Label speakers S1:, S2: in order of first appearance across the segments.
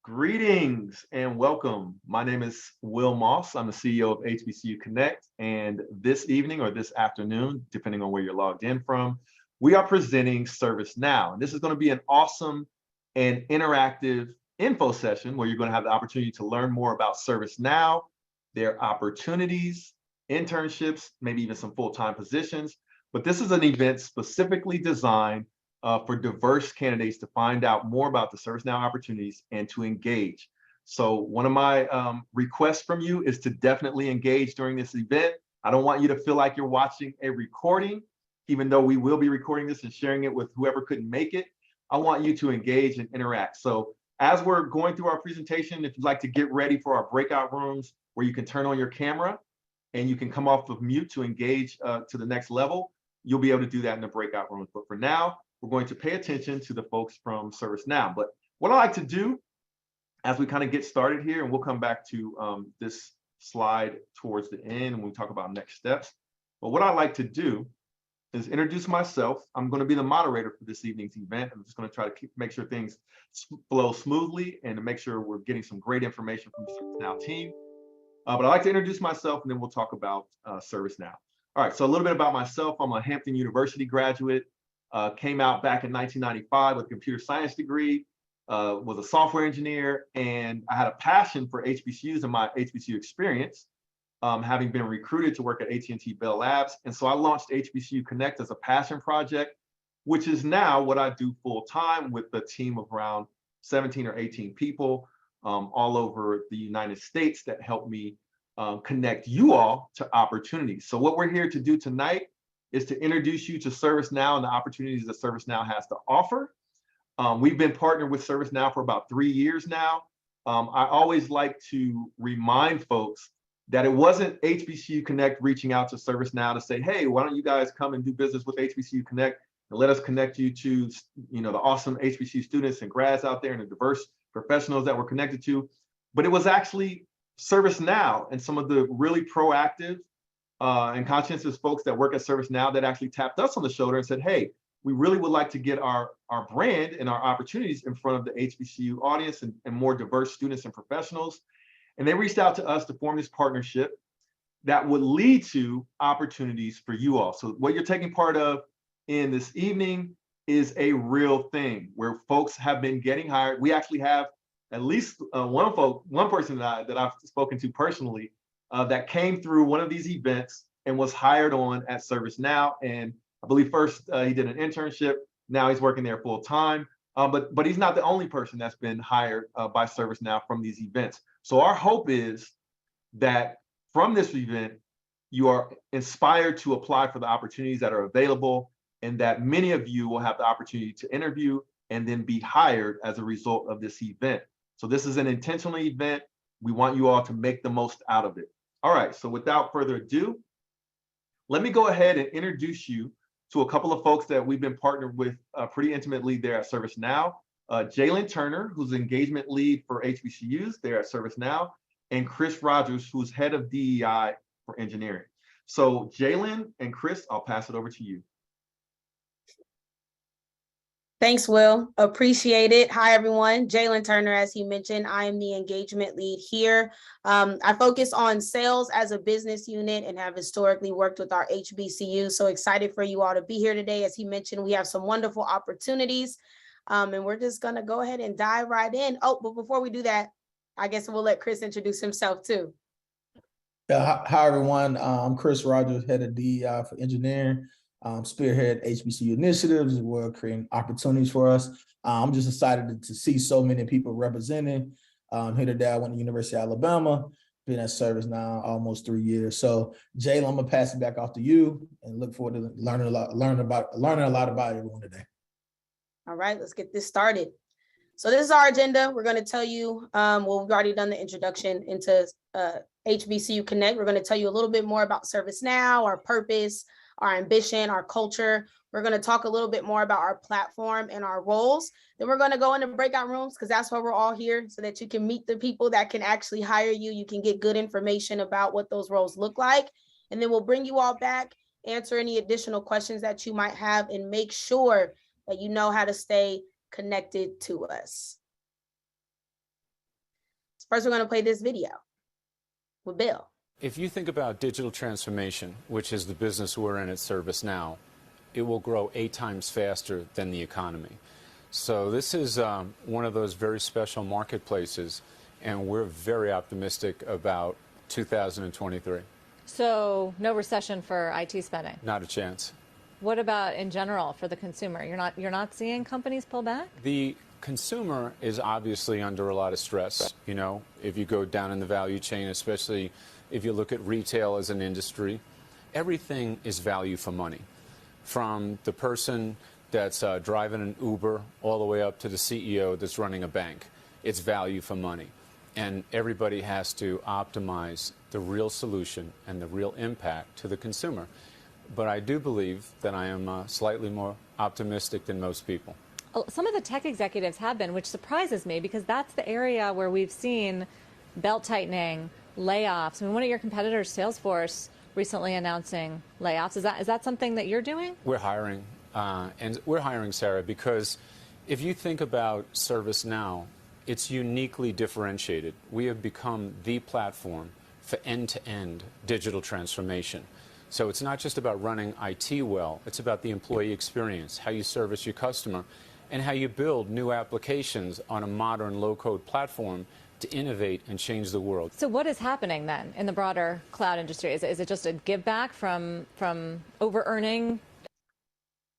S1: Greetings and welcome. My name is Will Moss. I'm the CEO of HBCU Connect. And this evening or this afternoon, depending on where you're logged in from, we are presenting ServiceNow. And this is going to be an awesome and interactive info session where you're going to have the opportunity to learn more about ServiceNow, their opportunities, internships, maybe even some full-time positions. But this is an event specifically designed for diverse candidates to find out more about the ServiceNow opportunities and to engage. So one of my requests from you is to definitely engage during this event. I don't want you to feel like you're watching a recording, even though we will be recording this and sharing it with whoever couldn't make it. I want you to engage and interact. So as we're going through our presentation, if you'd like to get ready for our breakout rooms where you can turn on your camera and you can come off of mute to engage to the next level, you'll be able to do that in the breakout rooms. But for now, we're going to pay attention to the folks from ServiceNow. But what I like to do as we kind of get started here, and we'll come back to this slide towards the end when we talk about next steps. But what I like to do is introduce myself. I'm going to be the moderator for this evening's event. I'm just going to try to make sure things flow smoothly and to make sure we're getting some great information from the ServiceNow team. But I like to introduce myself and then we'll talk about ServiceNow. All right, so a little bit about myself. I'm a Hampton University graduate. Came out back in 1995 with a computer science degree, was a software engineer, and I had a passion for HBCUs in my HBCU experience, having been recruited to work at AT&T Bell Labs. And so I launched HBCU Connect as a passion project, which is now what I do full time with a team of around 17 or 18 people all over the United States that help me connect you all to opportunities. So what we're here to do tonight is to introduce you to ServiceNow and the opportunities that ServiceNow has to offer. We've been partnered with ServiceNow for about 3 years now. I always like to remind folks that it wasn't HBCU Connect reaching out to ServiceNow to say, hey, why don't you guys come and do business with HBCU Connect and let us connect you to the awesome HBCU students and grads out there and the diverse professionals that we're connected to. But it was actually ServiceNow and some of the really proactive and conscientious folks that work at ServiceNow that actually tapped us on the shoulder and said, hey, we really would like to get our brand and our opportunities in front of the HBCU audience and more diverse students and professionals. And they reached out to us to form this partnership that would lead to opportunities for you all. So what you're taking part of in this evening is a real thing where folks have been getting hired. We actually have at least one person that I've spoken to personally that came through one of these events and was hired on at ServiceNow. And I believe first he did an internship. Now he's working there full time. But he's not the only person that's been hired by ServiceNow from these events. So our hope is that from this event, you are inspired to apply for the opportunities that are available and that many of you will have the opportunity to interview and then be hired as a result of this event. So this is an intentional event. We want you all to make the most out of it. All right, so without further ado, let me go ahead and introduce you to a couple of folks that we've been partnered with pretty intimately there at ServiceNow. Jalen Turner, who's engagement lead for HBCUs there at ServiceNow, and Chris Rogers, who's head of DEI for engineering. So Jalen and Chris, I'll pass it over to you.
S2: Thanks, Will. Appreciate it. Hi, everyone. Jalen Turner, as he mentioned, I am the engagement lead here. I focus on sales as a business unit and have historically worked with our HBCU. So excited for you all to be here today. As he mentioned, we have some wonderful opportunities and we're just going to go ahead and dive right in. Oh, but before we do that, I guess we'll let Chris introduce himself too.
S3: Yeah, hi, everyone. I'm Chris Rogers, head of DEI for engineering. Spearhead HBCU initiatives as well, creating opportunities for us. I'm just excited to see so many people representing. Here today, I went to University of Alabama, been at ServiceNow almost 3 years. So, Jaylen, I'm gonna pass it back off to you, and look forward to learning a lot about everyone today.
S2: All right, let's get this started. So this is our agenda. We're going to tell you, well, we've already done the introduction into HBCU Connect. We're going to tell you a little bit more about ServiceNow, our purpose, our ambition, our culture. We're going to talk a little bit more about our platform and our roles. Then we're going to go into breakout rooms because that's why we're all here, so that you can meet the people that can actually hire you. You can get good information about what those roles look like. And then we'll bring you all back, answer any additional questions that you might have, and make sure that you know how to stay connected to us. First, we're going to play this video with Bill.
S4: If you think about digital transformation, which is the business we're in at ServiceNow, it will grow 8 times faster than the economy. So this is one of those very special marketplaces, and we're very optimistic about 2023.
S5: So no recession for IT spending?
S4: Not a chance.
S5: What about in general for the consumer? You're not seeing companies pull back?
S4: The consumer is obviously under a lot of stress. You know, if you go down in the value chain, especially if you look at retail as an industry, everything is value for money. From the person that's driving an Uber all the way up to the CEO that's running a bank. It's value for money. And everybody has to optimize the real solution and the real impact to the consumer. But I do believe that I am slightly more optimistic than most people.
S5: Some of the tech executives have been, which surprises me because that's the area where we've seen belt tightening, layoffs. I mean, one of your competitors, Salesforce, recently announcing layoffs. Is that something that you're doing?
S4: We're hiring, and we're hiring, Sarah, because if you think about ServiceNow, it's uniquely differentiated. We have become the platform for end-to-end digital transformation. So it's not just about running IT well, it's about the employee experience, how you service your customer, and how you build new applications on a modern low-code platform to innovate and change the world.
S5: So what is happening then in the broader cloud industry? Is it just a give back from over-earning?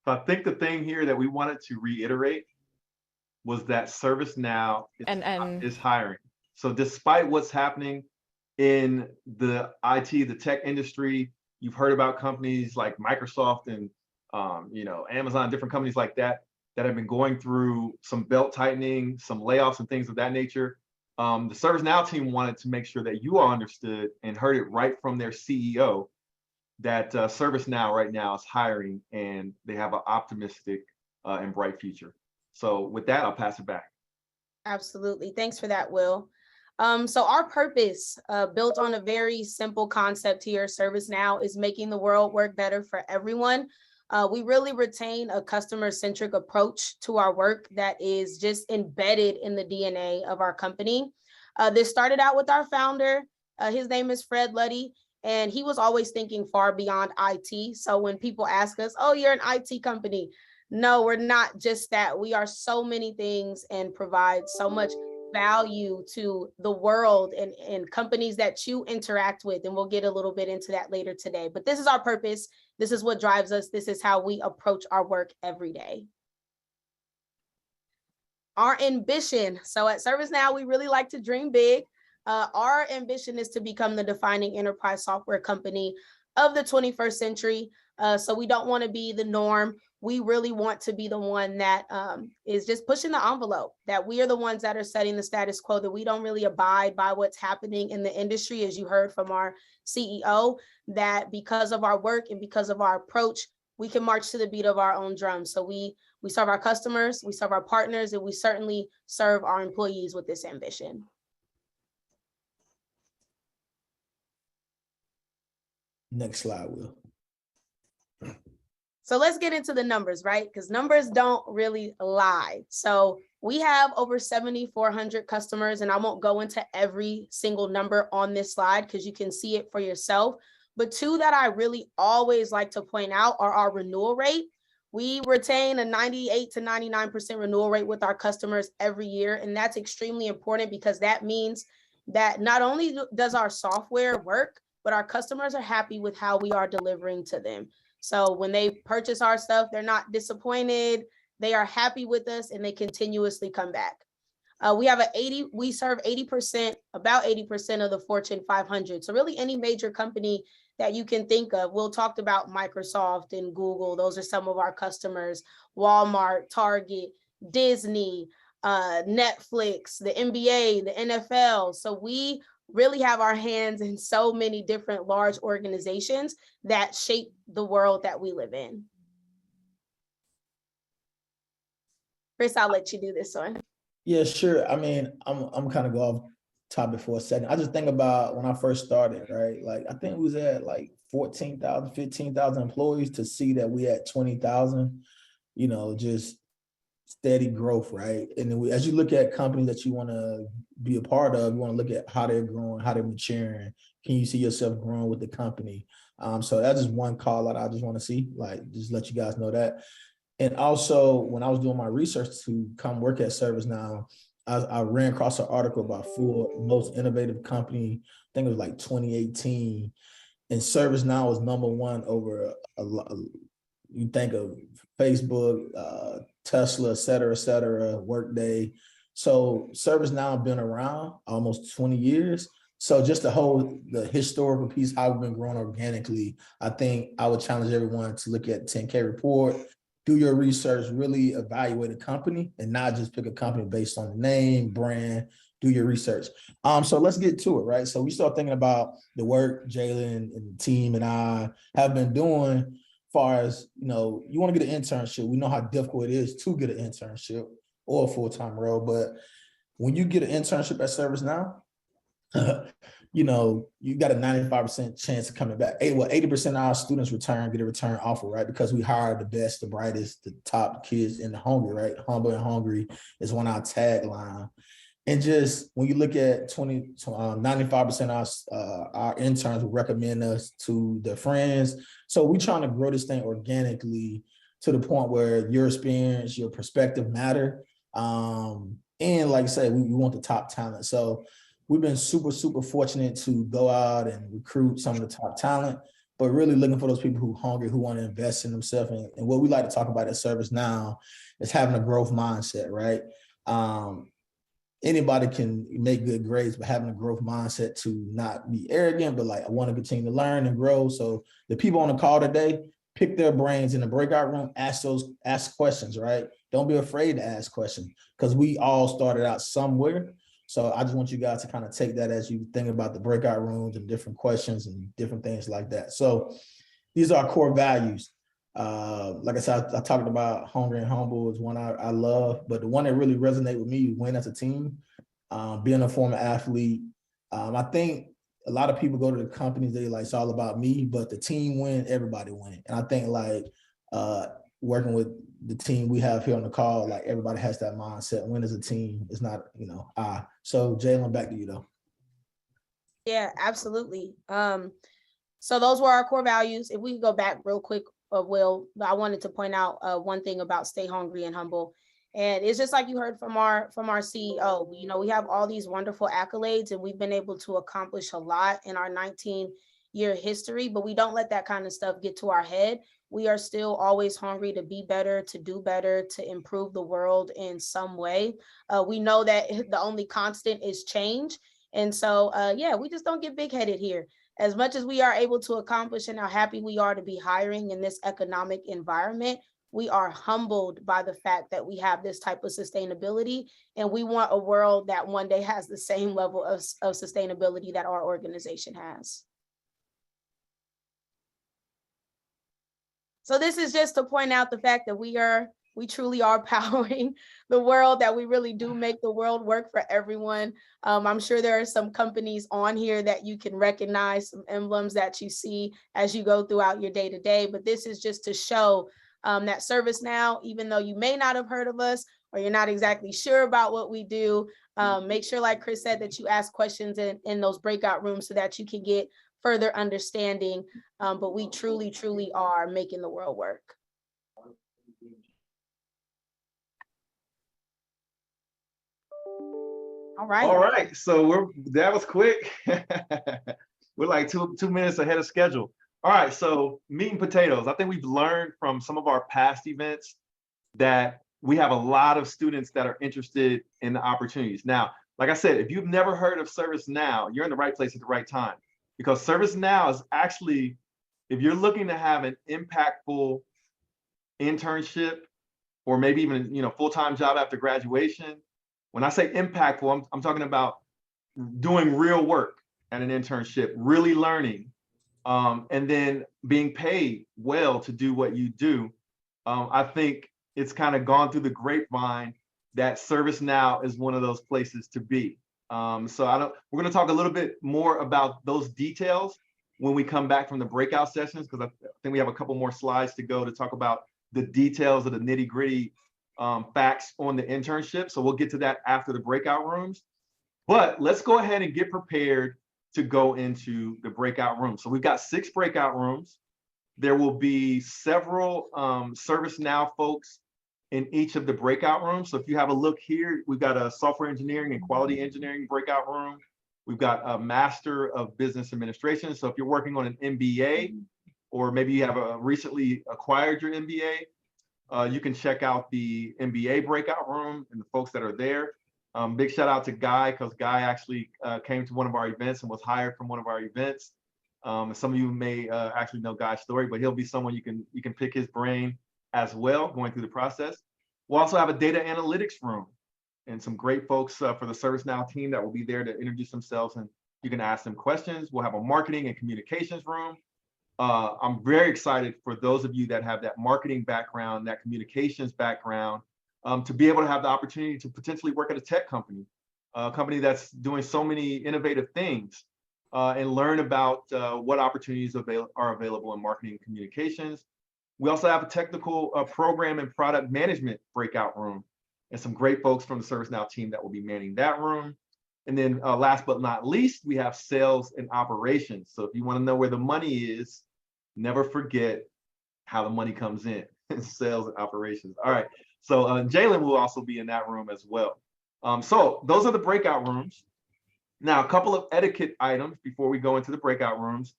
S1: So I think the thing here that we wanted to reiterate was that ServiceNow is hiring. So despite what's happening in the IT, the tech industry, you've heard about companies like Microsoft and Amazon, different companies like that have been going through some belt tightening, some layoffs and things of that nature. The ServiceNow team wanted to make sure that you all understood and heard it right from their CEO that ServiceNow right now is hiring and they have an optimistic and bright future. So with that, I'll pass it back.
S2: Absolutely. Thanks for that, Will. So our purpose, built on a very simple concept here, ServiceNow, is making the world work better for everyone. We really retain a customer-centric approach to our work that is just embedded in the DNA of our company. This started out with our founder. His name is Fred Luddy, and he was always thinking far beyond IT. So when people ask us, oh, you're an IT company. No, we're not just that. We are so many things and provide so much value to the world and companies that you interact with. And we'll get a little bit into that later today. But this is our purpose. This is what drives us. This is how we approach our work every day. Our ambition. So at ServiceNow, we really like to dream big. Our ambition is to become the defining enterprise software company of the 21st century. So we don't want to be the norm. We really want to be the one that is just pushing the envelope, that we are the ones that are setting the status quo, that we don't really abide by what's happening in the industry, as you heard from our CEO, that because of our work and because of our approach, we can march to the beat of our own drum. So we serve our customers, we serve our partners, and we certainly serve our employees with this ambition.
S3: Next slide, Will.
S2: So let's get into the numbers, right? Because numbers don't really lie. So we have over 7,400 customers, and I won't go into every single number on this slide because you can see it for yourself. But two that I really always like to point out are our renewal rate. We retain a 98 to 99% renewal rate with our customers every year. And that's extremely important because that means that not only does our software work, but our customers are happy with how we are delivering to them. So when they purchase our stuff, they're not disappointed. They are happy with us and they continuously come back. We serve 80%, about 80% of the Fortune 500. So really any major company that you can think of. We'll talk about Microsoft and Google. Those are some of our customers. Walmart, Target, Disney, Netflix, the NBA, the NFL. So we really have our hands in so many different large organizations that shape the world that we live in. Chris, I'll let you do this one.
S3: Yeah, sure. I mean, I'm kind of go off topic for a second. I just think about when I first started, right? Like, I think we was at like 14,000, 15,000 employees to see that we had 20,000, just steady growth, right? And then as you look at companies that you want to be a part of, you want to look at how they're growing, how they're maturing. Can you see yourself growing with the company? So that's just one call that I just want to see, like, just let you guys know that. And also, when I was doing my research to come work at ServiceNow, I ran across an article about 4 most innovative company. I think it was like 2018, and ServiceNow was #1 over you think of Facebook, Tesla, et cetera, Workday. So ServiceNow been around almost 20 years. So just the historical piece, how we've been growing organically, I think I would challenge everyone to look at the 10K report, do your research, really evaluate a company and not just pick a company based on the name, brand, do your research. So let's get to it, right? So we start thinking about the work Jalen and the team and I have been doing. Far as, you want to get an internship, we know how difficult it is to get an internship or a full-time role. But when you get an internship at ServiceNow, you got a 95% chance of coming back. 80% of our students get a return offer, right? Because we hire the best, the brightest, the top kids in the hungry, right? Humble and hungry is one of our tagline. And just when you look at 95% of our interns will recommend us to their friends. So we're trying to grow this thing organically to the point where your experience, your perspective matter. And like I said, we want the top talent. So we've been super, super fortunate to go out and recruit some of the top talent, but really looking for those people who are hungry, who want to invest in themselves. And what we like to talk about at ServiceNow is having a growth mindset, right? Anybody can make good grades, but having a growth mindset to not be arrogant, but like, I want to continue to learn and grow. So the people on the call today, pick their brains in the breakout room, ask questions, right? Don't be afraid to ask questions because we all started out somewhere. So I just want you guys to kind of take that as you think about the breakout rooms and different questions and different things like that. So these are our core values. Like I said, I talked about hungry and humble is one I love, but the one that really resonates with me, win as a team, being a former athlete. I think a lot of people go to the companies, they like, it's all about me, but the team win, everybody win. And I think like working with the team we have here on the call, like everybody has that mindset, win as a team. It's not, I. So Jalen, back to you though.
S2: Yeah, absolutely. So those were our core values. If we go back real quick, Will, I wanted to point out one thing about stay hungry and humble. And it's just like you heard from our CEO, we have all these wonderful accolades and we've been able to accomplish a lot in our 19-year history, but we don't let that kind of stuff get to our head. We are still always hungry to be better, to do better, to improve the world in some way. We know that the only constant is change. And so, we just don't get big-headed here. As much as we are able to accomplish and how happy we are to be hiring in this economic environment, we are humbled by the fact that we have this type of sustainability, and we want a world that one day has the same level of sustainability that our organization has. So this is just to point out the fact that we truly are powering the world, that we really do make the world work for everyone. I'm sure there are some companies on here that you can recognize, some emblems that you see as you go throughout your day-to-day, but this is just to show that ServiceNow, even though you may not have heard of us or you're not exactly sure about what we do, make sure, like Chris said, that you ask questions in those breakout rooms so that you can get further understanding. But we truly, truly are making the world work. All right.
S1: So that was quick. We're like two minutes ahead of schedule. All right. So meat and potatoes. I think we've learned from some of our past events that we have a lot of students that are interested in the opportunities. Now, like I said, if you've never heard of ServiceNow, you're in the right place at the right time, because ServiceNow is actually, if you're looking to have an impactful internship or maybe even full-time job after graduation. When I say impactful, I'm talking about doing real work at an internship, really learning, and then being paid well to do what you do. I think it's kind of gone through the grapevine that ServiceNow is one of those places to be. So we're going to talk a little bit more about those details when we come back from the breakout sessions, because I think we have a couple more slides to go to talk about the details of the nitty-gritty facts on the internship. So we'll get to that after the breakout rooms. But let's go ahead and get prepared to go into the breakout room. So we've got 6 breakout rooms. There will be several ServiceNow folks in each of the breakout rooms. So if you have a look here, we've got a software engineering and quality engineering breakout room. We've got a Master of Business Administration. So if you're working on an MBA, or maybe you have recently acquired your MBA, you can check out the MBA breakout room and the folks that are there. Big shout out to Guy, because Guy actually came to one of our events and was hired from one of our events. Some of you may actually know Guy's story, but he'll be someone you can pick his brain as well going through the process. We'll also have a data analytics room and some great folks for the ServiceNow team that will be there to introduce themselves, and you can ask them questions. We'll have a marketing and communications room. I'm very excited for those of you that have that marketing background, that communications background, to be able to have the opportunity to potentially work at a tech company, a company that's doing so many innovative things, and learn about what opportunities are available in marketing and communications. We also have a technical program and product management breakout room, and some great folks from the ServiceNow team that will be manning that room. And then last but not least, we have sales and operations. So if you want to know where the money is, never forget how the money comes in. Sales and operations. All right. So Jalen will also be in that room as well. So those are the breakout rooms. Now, a couple of etiquette items before we go into the breakout rooms.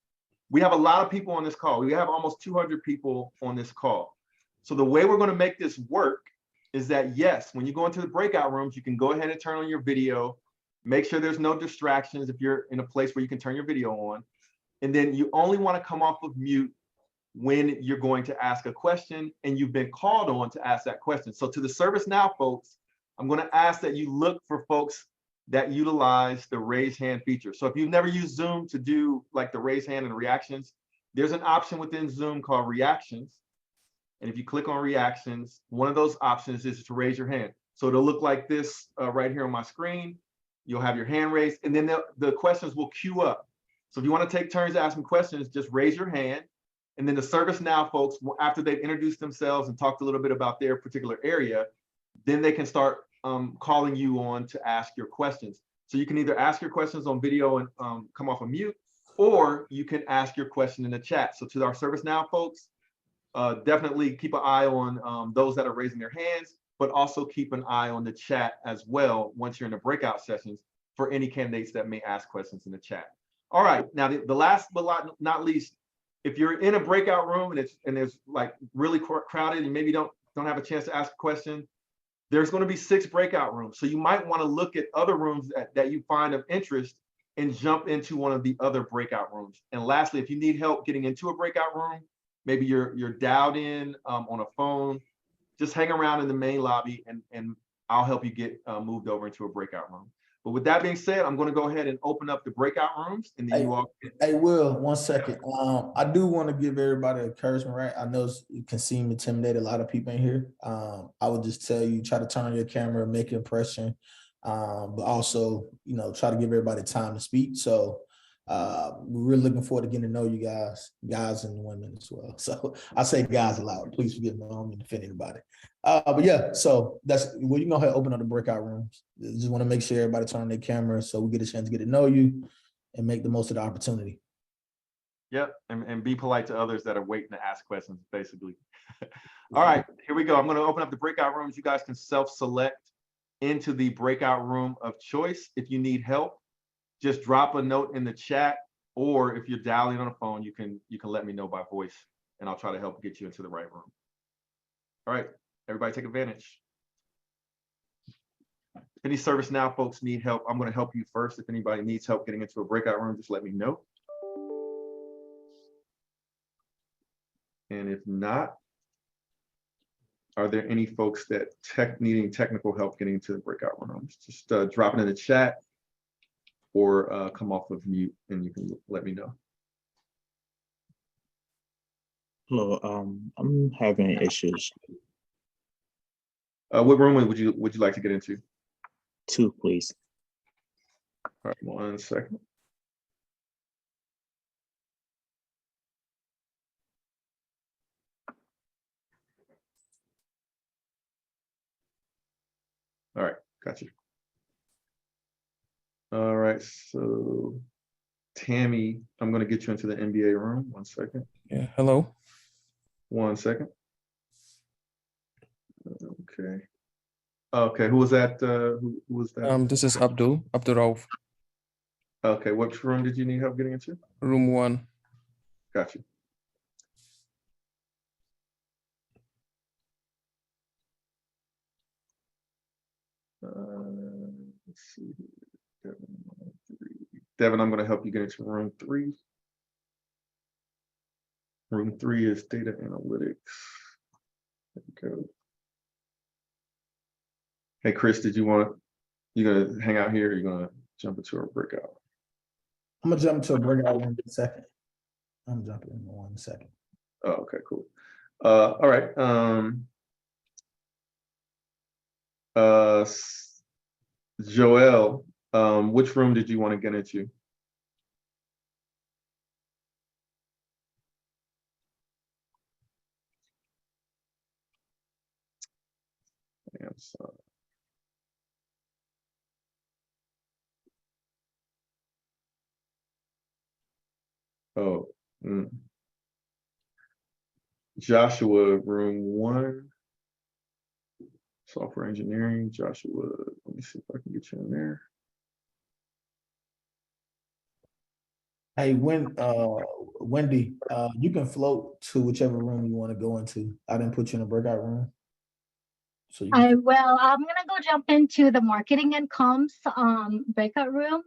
S1: We have a lot of people on this call. We have almost 200 people on this call. So the way we're going to make this work is that, yes, when you go into the breakout rooms, you can go ahead and turn on your video. Make sure there's no distractions if you're in a place where you can turn your video on. And then you only want to come off of mute when you're going to ask a question and you've been called on to ask that question. So to the ServiceNow folks, I'm going to ask that you look for folks that utilize the raise hand feature. So if you've never used Zoom to do like the raise hand and reactions, there's an option within Zoom called reactions. And if you click on reactions, one of those options is to raise your hand. So it'll look like this right here on my screen. You'll have your hand raised, and then the questions will queue up. So if you want to take turns asking questions, just raise your hand. And then the ServiceNow folks, after they've introduced themselves and talked a little bit about their particular area, then they can start calling you on to ask your questions. So you can either ask your questions on video and come off of mute, or you can ask your question in the chat. So to our ServiceNow folks, definitely keep an eye on those that are raising their hands, but also keep an eye on the chat as well once you're in the breakout sessions for any candidates that may ask questions in the chat. All right, now the last but not least, if you're in a breakout room and it's like really crowded and maybe don't have a chance to ask a question, there's going to be 6 breakout rooms. So you might want to look at other rooms that you find of interest and jump into one of the other breakout rooms. And lastly, if you need help getting into a breakout room, maybe you're dialed in on a phone, just hang around in the main lobby and I'll help you get moved over into a breakout room. But with that being said, I'm going to go ahead and open up the breakout rooms, and then you all.
S3: Hey, Will, 1 second. I do want to give everybody encouragement, right? I know it can seem intimidating, a lot of people in here. I would just tell you, try to turn on your camera, make an impression, but also, try to give everybody time to speak. So we're really looking forward to getting to know you guys and women as well. So I say guys aloud. Please forgive me. I don't mean to offend anybody. But yeah, so you can go ahead and open up the breakout rooms. Just want to make sure everybody turn on their camera so we get a chance to get to know you and make the most of the opportunity.
S1: Yep, and be polite to others that are waiting to ask questions, basically. All right, here we go. I'm going to open up the breakout rooms. You guys can self-select into the breakout room of choice. If you need help, just drop a note in the chat, or if you're dialing on a phone, you can let me know by voice, and I'll try to help get you into the right room. All right, everybody take advantage. If any ServiceNow folks need help, I'm going to help you first. If anybody needs help getting into a breakout room, just let me know. And if not, are there any folks that needing technical help getting into the breakout rooms? Just drop it in the chat, or come off of mute and you can let me know.
S6: Hello, I'm having issues.
S1: What room would you like to get into?
S6: 2, please.
S1: All right, 1 second. All right, got you. All right, so Tammy, I'm gonna get you into the NBA room. 1 second.
S7: Yeah, hello.
S1: 1 second. Okay. Okay, who was that? Who was that?
S7: This is Abdul Rauf,
S1: Okay, which room did you need help getting into?
S7: room 1.
S1: Got you. Let's see. Devin, I'm going to help you get into room 3. Room 3 is data analytics. There we go. Hey, Chris, you gonna hang out here or you gonna jump into a breakout?
S3: I'm gonna jump to a breakout in a second. I'm jumping in 1 second.
S1: Oh, okay, cool. All right. Joel, which room did you want to get into? I'm sorry. Oh, Joshua, room 1. Software engineering, Joshua. Let me see if I can get you in there.
S3: Hey, Wendy, you can float to whichever room you want to go into. I didn't put you in a breakout room. So
S8: I will. I'm gonna go jump into the marketing and comms breakout room.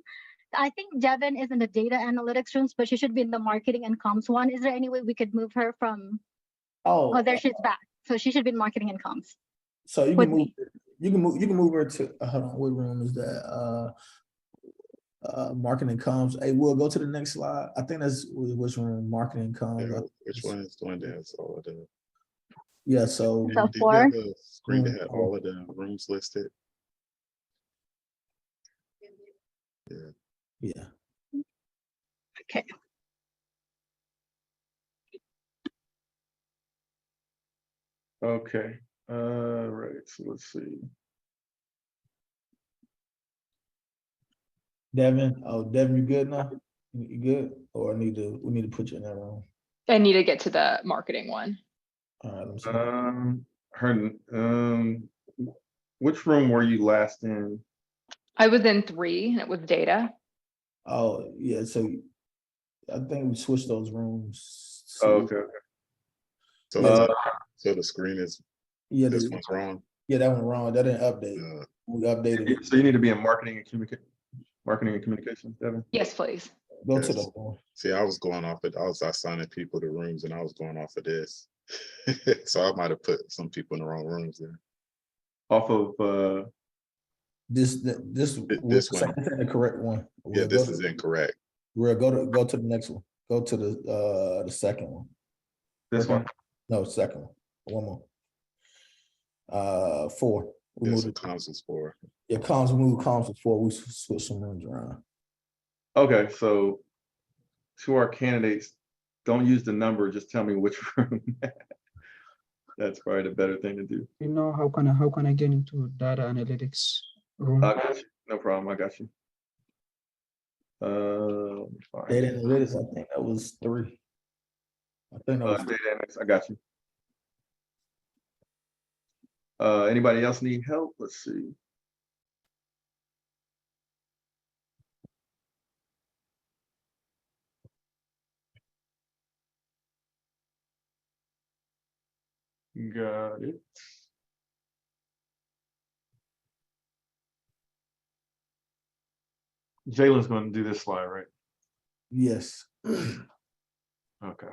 S8: I think Devin is in the data analytics rooms, but she should be in the marketing and comms one. Is there any way we could move her from? Oh, there she's back. So she should be in marketing and comms.
S3: So you
S8: with
S3: can move.
S8: me.
S3: You can move her to. Hold on. What room is that? Marketing comms. Hey, we'll go to the next slide. I think that's which room. Marketing comms.
S9: Yeah, which one is doing that? So
S3: yeah. So
S8: So
S9: do you
S8: 4.
S9: have a screen that had all of the rooms listed? Yeah.
S3: Yeah.
S8: Okay.
S1: Okay. Right. So let's see.
S3: Devin. Oh, Devin, you good now? You good? Or we need to put you in that room.
S10: I need to get to the marketing one.
S3: All right. Let me see.
S1: Which room were you last in?
S10: I was in 3 and it was data.
S3: Oh, yeah. So I think we switched those rooms.
S1: Oh, okay.
S9: So, so the screen is,
S3: Yeah,
S9: this one's wrong.
S3: Yeah, that one wrong. That didn't update. We updated it.
S1: So you need to be in marketing and communications, Devin.
S10: Yes, please.
S3: Go
S9: Yes.
S3: to the one.
S9: See, I was going off it. I was assigning people to rooms and I was going off of this. So I might have put some people in the wrong rooms there.
S1: Off of
S3: This
S9: one.
S3: The correct one.
S9: Yeah, this is incorrect.
S3: We'll go to the next one. Go to the second one.
S1: this one.
S3: No, second one. One more. 4. We
S9: Yeah, so
S3: moved.
S9: comms is 4.
S3: Yeah, comms. We moved comms to 4. We switched some rooms around.
S1: Okay, so to our candidates, don't use the number. Just tell me which room. That's probably the better thing to do.
S11: You know, how can I get into data analytics room?
S1: I got you. No problem. I got you. Fine.
S3: Data analytics. I think that was 3. I think that was
S1: Data analytics. I got you. Anybody else need help? Let's see. Got it. Jalen's going to do this slide, right?
S3: yes.
S1: Okay.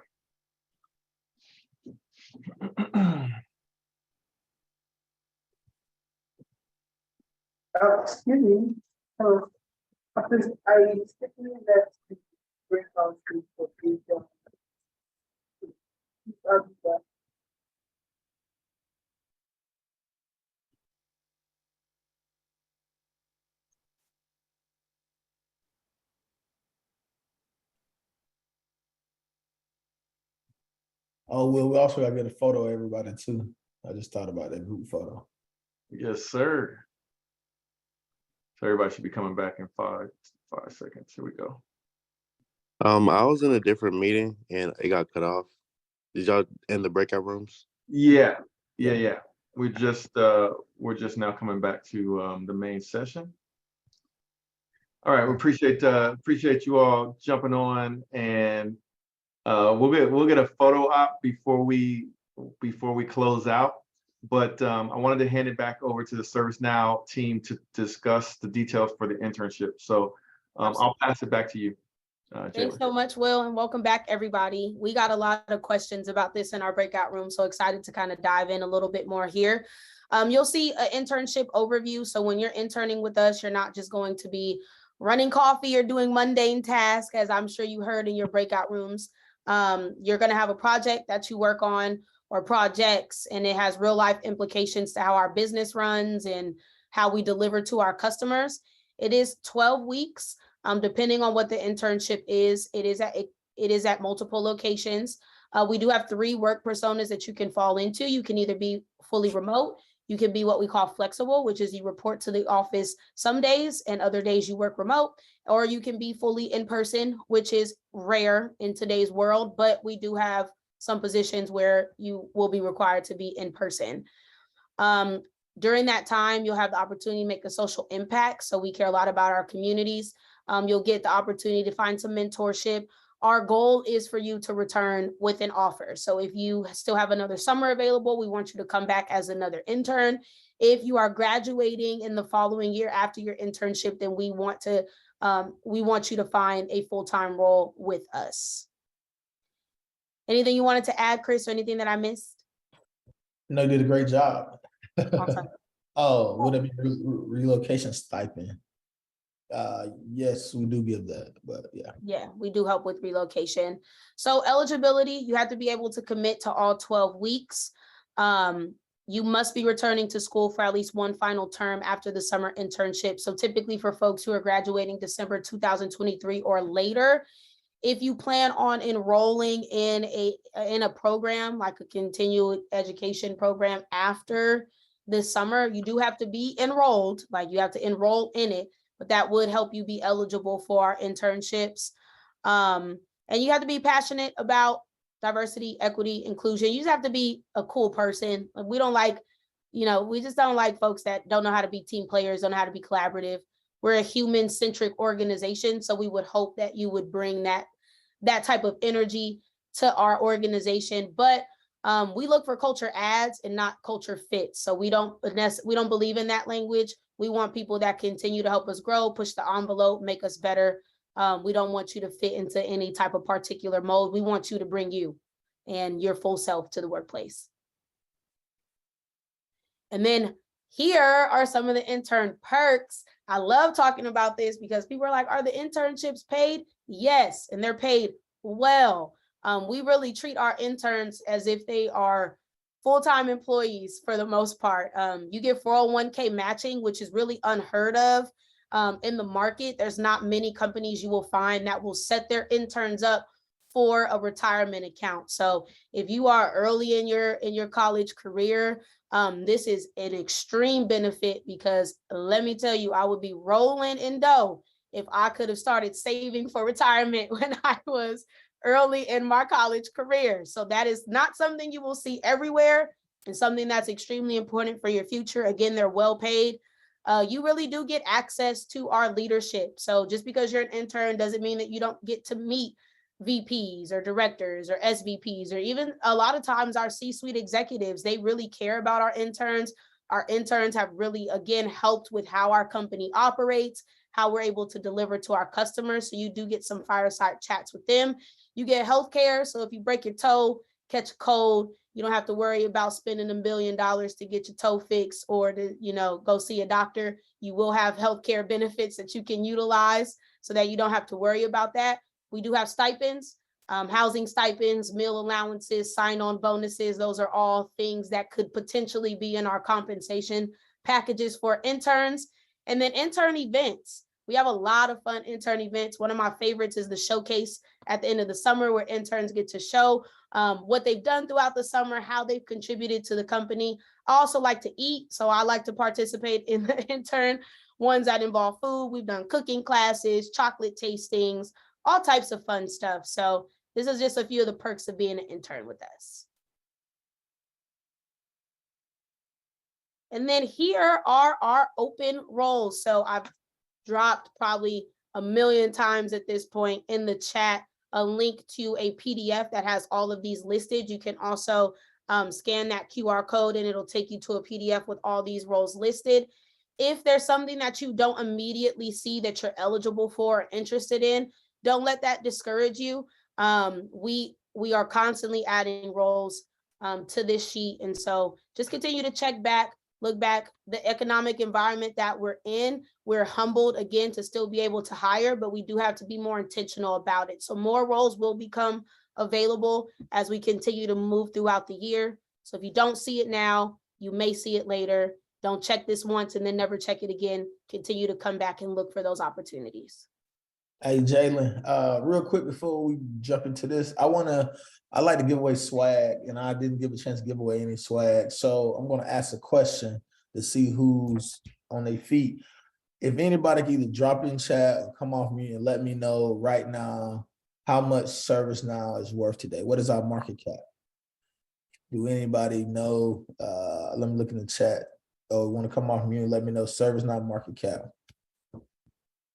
S12: Excuse me. Because I still that breakout group for future.
S3: Oh, well, we also gotta get a photo of everybody too. I just thought about that group photo.
S1: Yes, sir. So everybody should be coming back in five seconds. Here we go.
S13: I was in a different meeting and it got cut off. Did y'all end the breakout rooms?
S1: Yeah. We're just now coming back to the main session. All right, we appreciate you all jumping on, and we'll get a photo op before we close out. But I wanted to hand it back over to the ServiceNow team to discuss the details for the internship. So I'll pass it back to you.
S2: Thanks so much, Will, and welcome back, everybody. We got a lot of questions about this in our breakout room, so excited to kind of dive in a little bit more here. You'll see an internship overview. So when you're interning with us, you're not just going to be running coffee or doing mundane tasks, as I'm sure you heard in your breakout rooms. You're going to have a project that you work on, or projects, and it has real life implications to how our business runs and how we deliver to our customers. It is 12 weeks. Depending on what the internship is, it is at multiple locations. We do have 3 work personas that you can fall into. You can either be fully remote, you can be what we call flexible, which is you report to the office some days and other days you work remote, or you can be fully in person, which is rare in today's world, but we do have some positions where you will be required to be in person. During that time, you'll have the opportunity to make a social impact. So we care a lot about our communities. You'll get the opportunity to find some mentorship. Our goal is for you to return with an offer. So if you still have another summer available, we want you to come back as another intern. If you are graduating in the following year after your internship, then we want you to find a full-time role with us. Anything you wanted to add, Chris, or anything that I missed?
S3: No, you did a great job.
S2: Awesome.
S3: Oh, would it be relocation stipend? Yes, we do give that, but yeah.
S2: Yeah, we do help with relocation. So eligibility, you have to be able to commit to all 12 weeks. You must be returning to school for at least one final term after the summer internship. So typically for folks who are graduating December 2023 or later, if you plan on enrolling in a program like a continued education program after this summer, you do have to be enrolled, like you have to enroll in it, but that would help you be eligible for our internships. And you have to be passionate about diversity, equity, inclusion. You just have to be a cool person. We don't like, we just don't like folks that don't know how to be team players, don't know how to be collaborative. We're a human-centric organization, so we would hope that you would bring that type of energy to our organization. But we look for culture adds and not culture fits. So we don't believe in that language. We want people that continue to help us grow, push the envelope, make us better. We don't want you to fit into any type of particular mold. We want you to bring you and your full self to the workplace. And then here are some of the intern perks. I love talking about this because people are like, are the internships paid? Yes, and they're paid well. We really treat our interns as if they are full-time employees for the most part. You get 401k matching, which is really unheard of in the market. There's not many companies you will find that will set their interns up for a retirement account. So if you are early in your college career, this is an extreme benefit, because let me tell you, I would be rolling in dough if I could have started saving for retirement when I was early in my college career. So that is not something you will see everywhere, and something that's extremely important for your future. Again, they're well paid. You really do get access to our leadership. So just because you're an intern doesn't mean that you don't get to meet VPs or directors or SVPs, or even a lot of times our C-suite executives. They really care about our interns. Our interns have really, again, helped with how our company operates, how we're able to deliver to our customers. So you do get some fireside chats with them. You get healthcare. So if you break your toe, catch a cold, you don't have to worry about spending $1 billion to get your toe fixed or to, go see a doctor. You will have healthcare benefits that you can utilize so that you don't have to worry about that. We do have stipends, housing stipends, meal allowances, sign-on bonuses. Those are all things that could potentially be in our compensation packages for interns. And then intern events. We have a lot of fun intern events. One of my favorites is the showcase at the end of the summer, where interns get to show what they've done throughout the summer, how they've contributed to the company. I also like to eat, so I like to participate in the intern ones that involve food. We've done cooking classes, chocolate tastings, all types of fun stuff. So this is just a few of the perks of being an intern with us. And then here are our open roles. So I've dropped probably a million times at this point in the chat a link to a PDF that has all of these listed. You can also scan that QR code and it'll take you to a PDF with all these roles listed. If there's something that you don't immediately see that you're eligible for or interested in, don't let that discourage you. We are constantly adding roles to this sheet. And so just continue to check back, look back. The economic environment that we're in, we're humbled again to still be able to hire, but we do have to be more intentional about it. So more roles will become available as we continue to move throughout the year. So if you don't see it now, you may see it later. Don't check this once and then never check it again. Continue to come back and look for those opportunities.
S3: Hey, Jalen, real quick before we jump into this, I like to give away swag, and I didn't give a chance to give away any swag. So I'm going to ask a question to see who's on their feet. If anybody can either drop in chat or come off mute and let me know right now how much ServiceNow is worth today. What is our market cap? Do anybody know? Let me look in the chat. Oh, want to come off mute and let me know ServiceNow market cap.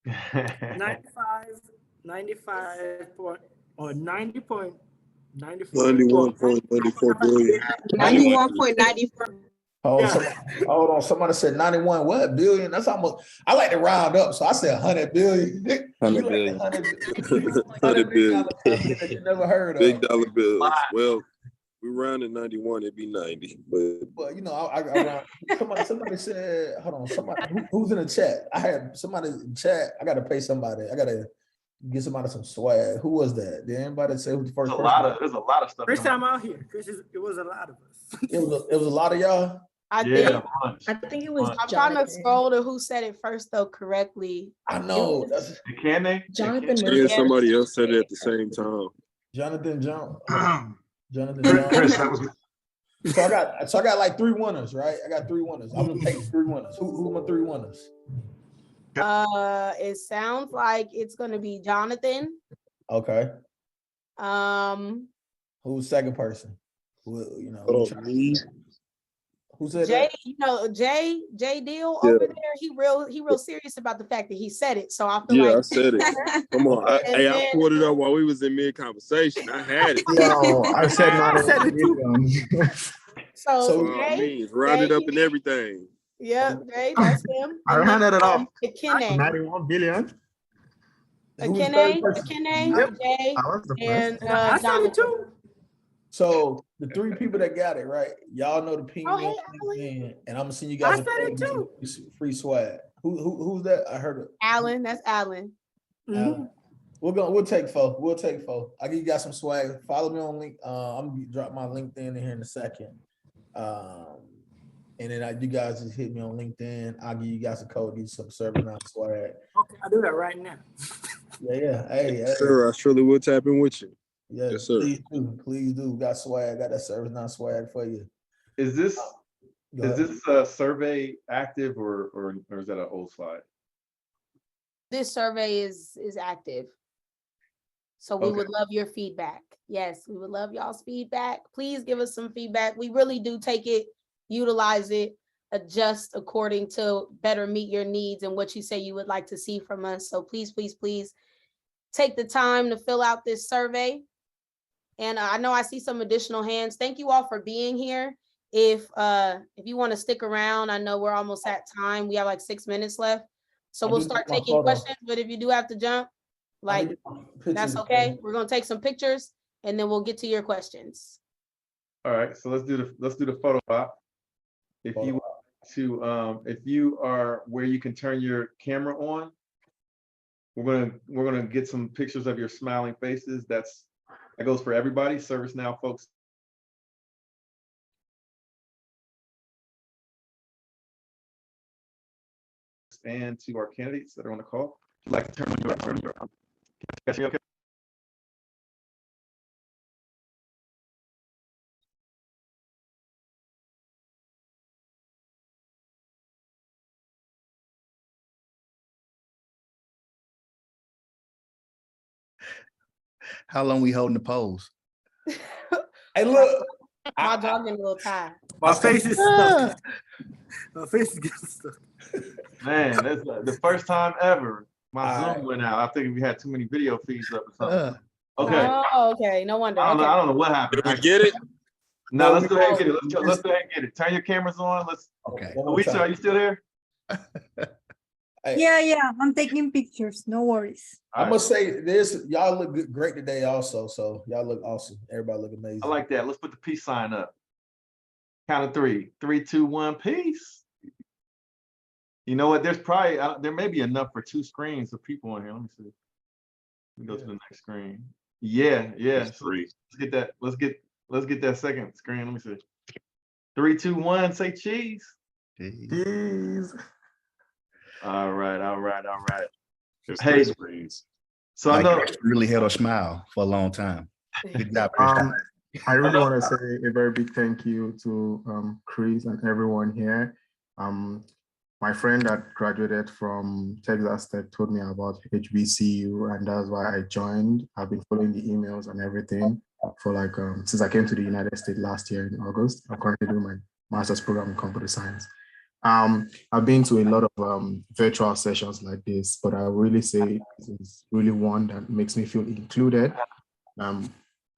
S14: 95 point or 90.94
S13: 91.94 billion.
S2: 91.94.
S3: Oh, hold on. Somebody said 91 what billion? That's almost. I like to round up, so I said 100 billion.
S13: 100 billion. 100 billion.
S3: That you never heard of.
S13: Big dollar bills. Well, we rounded 91, it'd be 90.
S3: But you know, I round. Somebody said, hold on. Somebody who's in the chat? I had somebody in the chat. I got to pay somebody. I got to get somebody some swag. Who was that? Did anybody say who's the first person?
S1: There's a lot of stuff.
S14: First time out here, Chris, it was a lot of us.
S3: It was a lot of y'all.
S2: I think it was. I'm trying to scroll to who said it first though correctly.
S3: I know.
S1: Can they?
S6: Jonathan. And somebody else said it at the same time.
S3: Jonathan Jones. Chris, that was. So I got like 3 winners, right? I got 3 winners. I'm gonna take 3 winners. Who are my 3 winners?
S2: It sounds like it's gonna be Jonathan.
S3: Okay. Who's second person? You know, who said
S2: Jay?
S3: that?
S2: You know, Jay Deal over there. He real serious about the fact that he said it. So I feel like
S6: I said it. Come on, I pulled it up while we was in mid conversation. I had it.
S15: Yo, I said not.
S14: said it too.
S2: So
S6: Jay, round it up and everything.
S2: Yeah, Jay, that's him.
S15: I rounded it off.
S2: Akene.
S15: 91 billion.
S2: Akene, Jay, and
S14: I said it too.
S3: So the 3 people that got it right, y'all know the ping and I'm gonna send you guys free swag. Who's that? I heard it.
S2: Alan. That's Alan.
S3: Alan. We'll take 4. We'll take 4. I'll give you guys some swag. Follow me on link. I'm gonna drop my LinkedIn in here in a second. And then you guys just hit me on LinkedIn. I'll give you guys a code, give you some ServiceNow swag.
S14: Okay, I'll do that right now.
S3: Yeah. Hey.
S6: Sure, I surely will tap in with you.
S3: Yeah,
S6: yes, sir.
S3: Please do. Got swag. Got that ServiceNow swag for you.
S1: Is this survey active or is that an old slide?
S2: This survey is active. So we would love your feedback. Yes, we would love y'all's feedback. Please give us some feedback. We really do take it, utilize it, adjust according to better meet your needs and what you say you would like to see from us. So please, please, please take the time to fill out this survey. And I know I see some additional hands. Thank you all for being here. If you want to stick around, I know we're almost at time. We have like 6 minutes left. So we'll start taking questions, but if you do have to jump, like that's okay. We're gonna take some pictures and then we'll get to your questions.
S1: All right, so let's do the photo op. If you are where you can turn your camera on, we're gonna get some pictures of your smiling faces. That goes for everybody. ServiceNow folks. And to our candidates that are on the call. If you'd like to turn your okay?
S16: How long we holding the pose?
S3: Hey, look.
S2: My dog getting a little tired.
S14: My face is stuck. My face is getting stuck.
S1: Man, that's the first time ever my Zoom went out. I think we had too many video feeds up or something. Okay.
S2: Oh, okay. No wonder.
S1: I
S2: Okay.
S1: don't know what happened.
S6: Did we get it?
S1: No, let's go ahead and get it. Let's go ahead and get it. Turn your cameras on.
S16: Okay.
S1: Louisa, are you still there?
S17: Yeah, I'm taking pictures. No worries.
S3: I must say this, y'all look great today also. So y'all look awesome. Everybody look amazing.
S1: I like that. Let's put the peace sign up. Count of 3. 3, 2, 1, peace. You know what? There's probably there may be enough for 2 screens of people in here. Let me see. Let me go to the next screen. Yeah. So let's get that. Let's get that second screen. Let me see. 3, 2, 1. Say cheese.
S15: Cheese.
S1: All right.
S9: Just
S1: Hey,
S9: 3 screens.
S1: so I know
S16: really held a smile for a long time. Good job, Chris.
S15: I really want to say a very big thank you to Chris and everyone here. My friend that graduated from Texas Tech told me about HBCU, and that's why I joined. I've been following the emails and everything for like since I came to the United States last year in August. I'm currently doing my master's program in computer science. I've been to a lot of virtual sessions like this, but I really say this is really one that makes me feel included.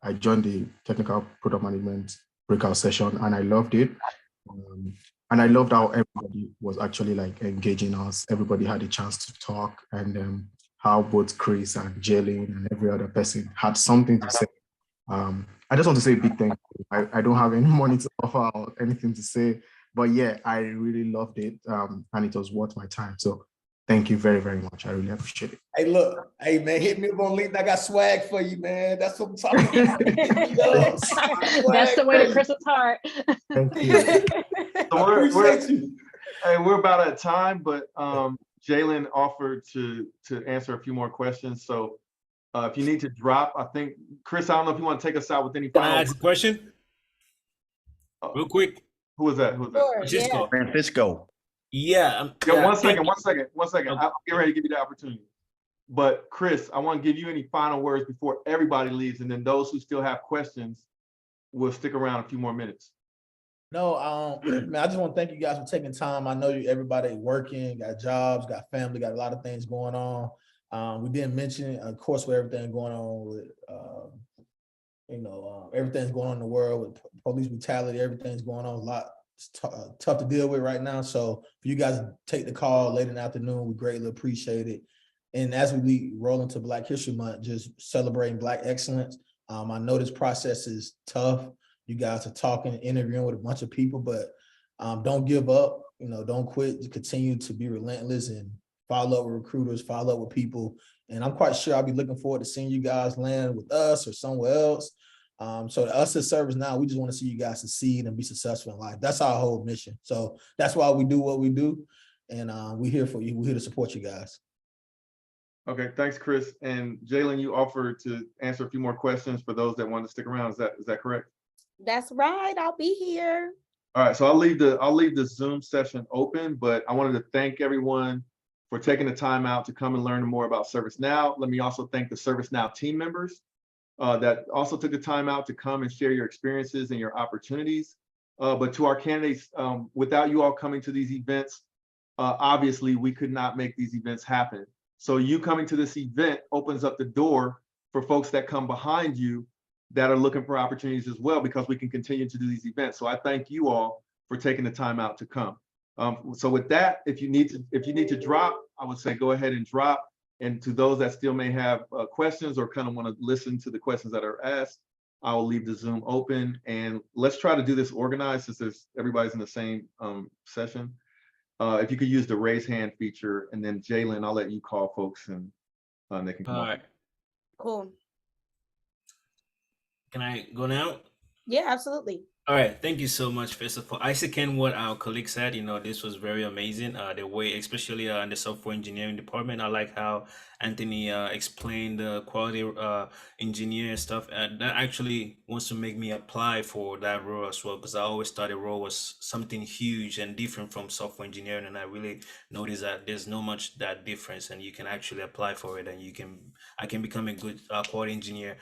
S15: I joined the technical product management breakout session and I loved it. And I loved how everybody was actually like engaging us. Everybody had a chance to talk, and how both Chris and Jalen and every other person had something to say. I just want to say a big thank you. I don't have any money to offer or anything to say, but yeah, I really loved it, and it was worth my time. So thank you very, very much. I really appreciate it.
S3: Hey, look, hey man, hit me up on LinkedIn. I got swag for you, man. That's what I'm talking about.
S10: That's the way to Chris's heart.
S15: Thank you.
S1: So we're about at time, but Jalen offered to answer a few more questions. So if you need to drop, I think Chris, I don't know if you want to take us out with any
S18: Can
S1: final.
S18: I ask a question? Real quick.
S1: Who was that?
S18: Francisco.
S16: Francisco.
S18: Yeah.
S1: One second. I'll get ready to give you the opportunity. But Chris, I want to give you any final words before everybody leaves, and then those who still have questions will stick around a few more minutes.
S3: No, man, I just want to thank you guys for taking time. I know everybody working, got jobs, got family, got a lot of things going on. We didn't mention, of course, with everything going on with, everything's going on in the world with police brutality. Everything's going on a lot. It's tough to deal with right now. So for you guys to take the call late in the afternoon, we greatly appreciate it. And as we roll into Black History Month, just celebrating Black excellence. I know this process is tough. You guys are talking, interviewing with a bunch of people, but don't give up. Don't quit. Continue to be relentless and follow up with recruiters, follow up with people. And I'm quite sure I'll be looking forward to seeing you guys land with us or somewhere else. So to us at ServiceNow, we just want to see you guys succeed and be successful in life. That's our whole mission. So that's why we do what we do. And we're here for you. We're here to support you guys.
S1: Okay, thanks, Chris. And Jalen, you offered to answer a few more questions for those that want to stick around. Is that correct?
S2: That's right. I'll be here.
S1: All right, so I'll leave the Zoom session open, but I wanted to thank everyone for taking the time out to come and learn more about ServiceNow. Let me also thank the ServiceNow team members that also took the time out to come and share your experiences and your opportunities. But to our candidates, without you all coming to these events, obviously we could not make these events happen. So you coming to this event opens up the door for folks that come behind you that are looking for opportunities as well, because we can continue to do these events. So I thank you all for taking the time out to come. So with that, if you need to drop, I would say go ahead and drop. And to those that still may have questions or kind of want to listen to the questions that are asked, I will leave the Zoom open, and let's try to do this organized since everybody's in the same session. If you could use the raise hand feature, and then Jalen, I'll let you call folks and they can come
S18: All
S1: on.
S18: right.
S2: Cool.
S18: Can I go now?
S2: Yeah, absolutely.
S18: All right, thank you so much. First of all, I second what our colleague said. This was very amazing. The way, especially in the software engineering department, I like how Anthony explained the quality engineer stuff. That actually wants to make me apply for that role as well, because I always thought the role was something huge and different from software engineering, and I really noticed that there's no much that difference, and you can actually apply for it, and I can become a good quality engineer.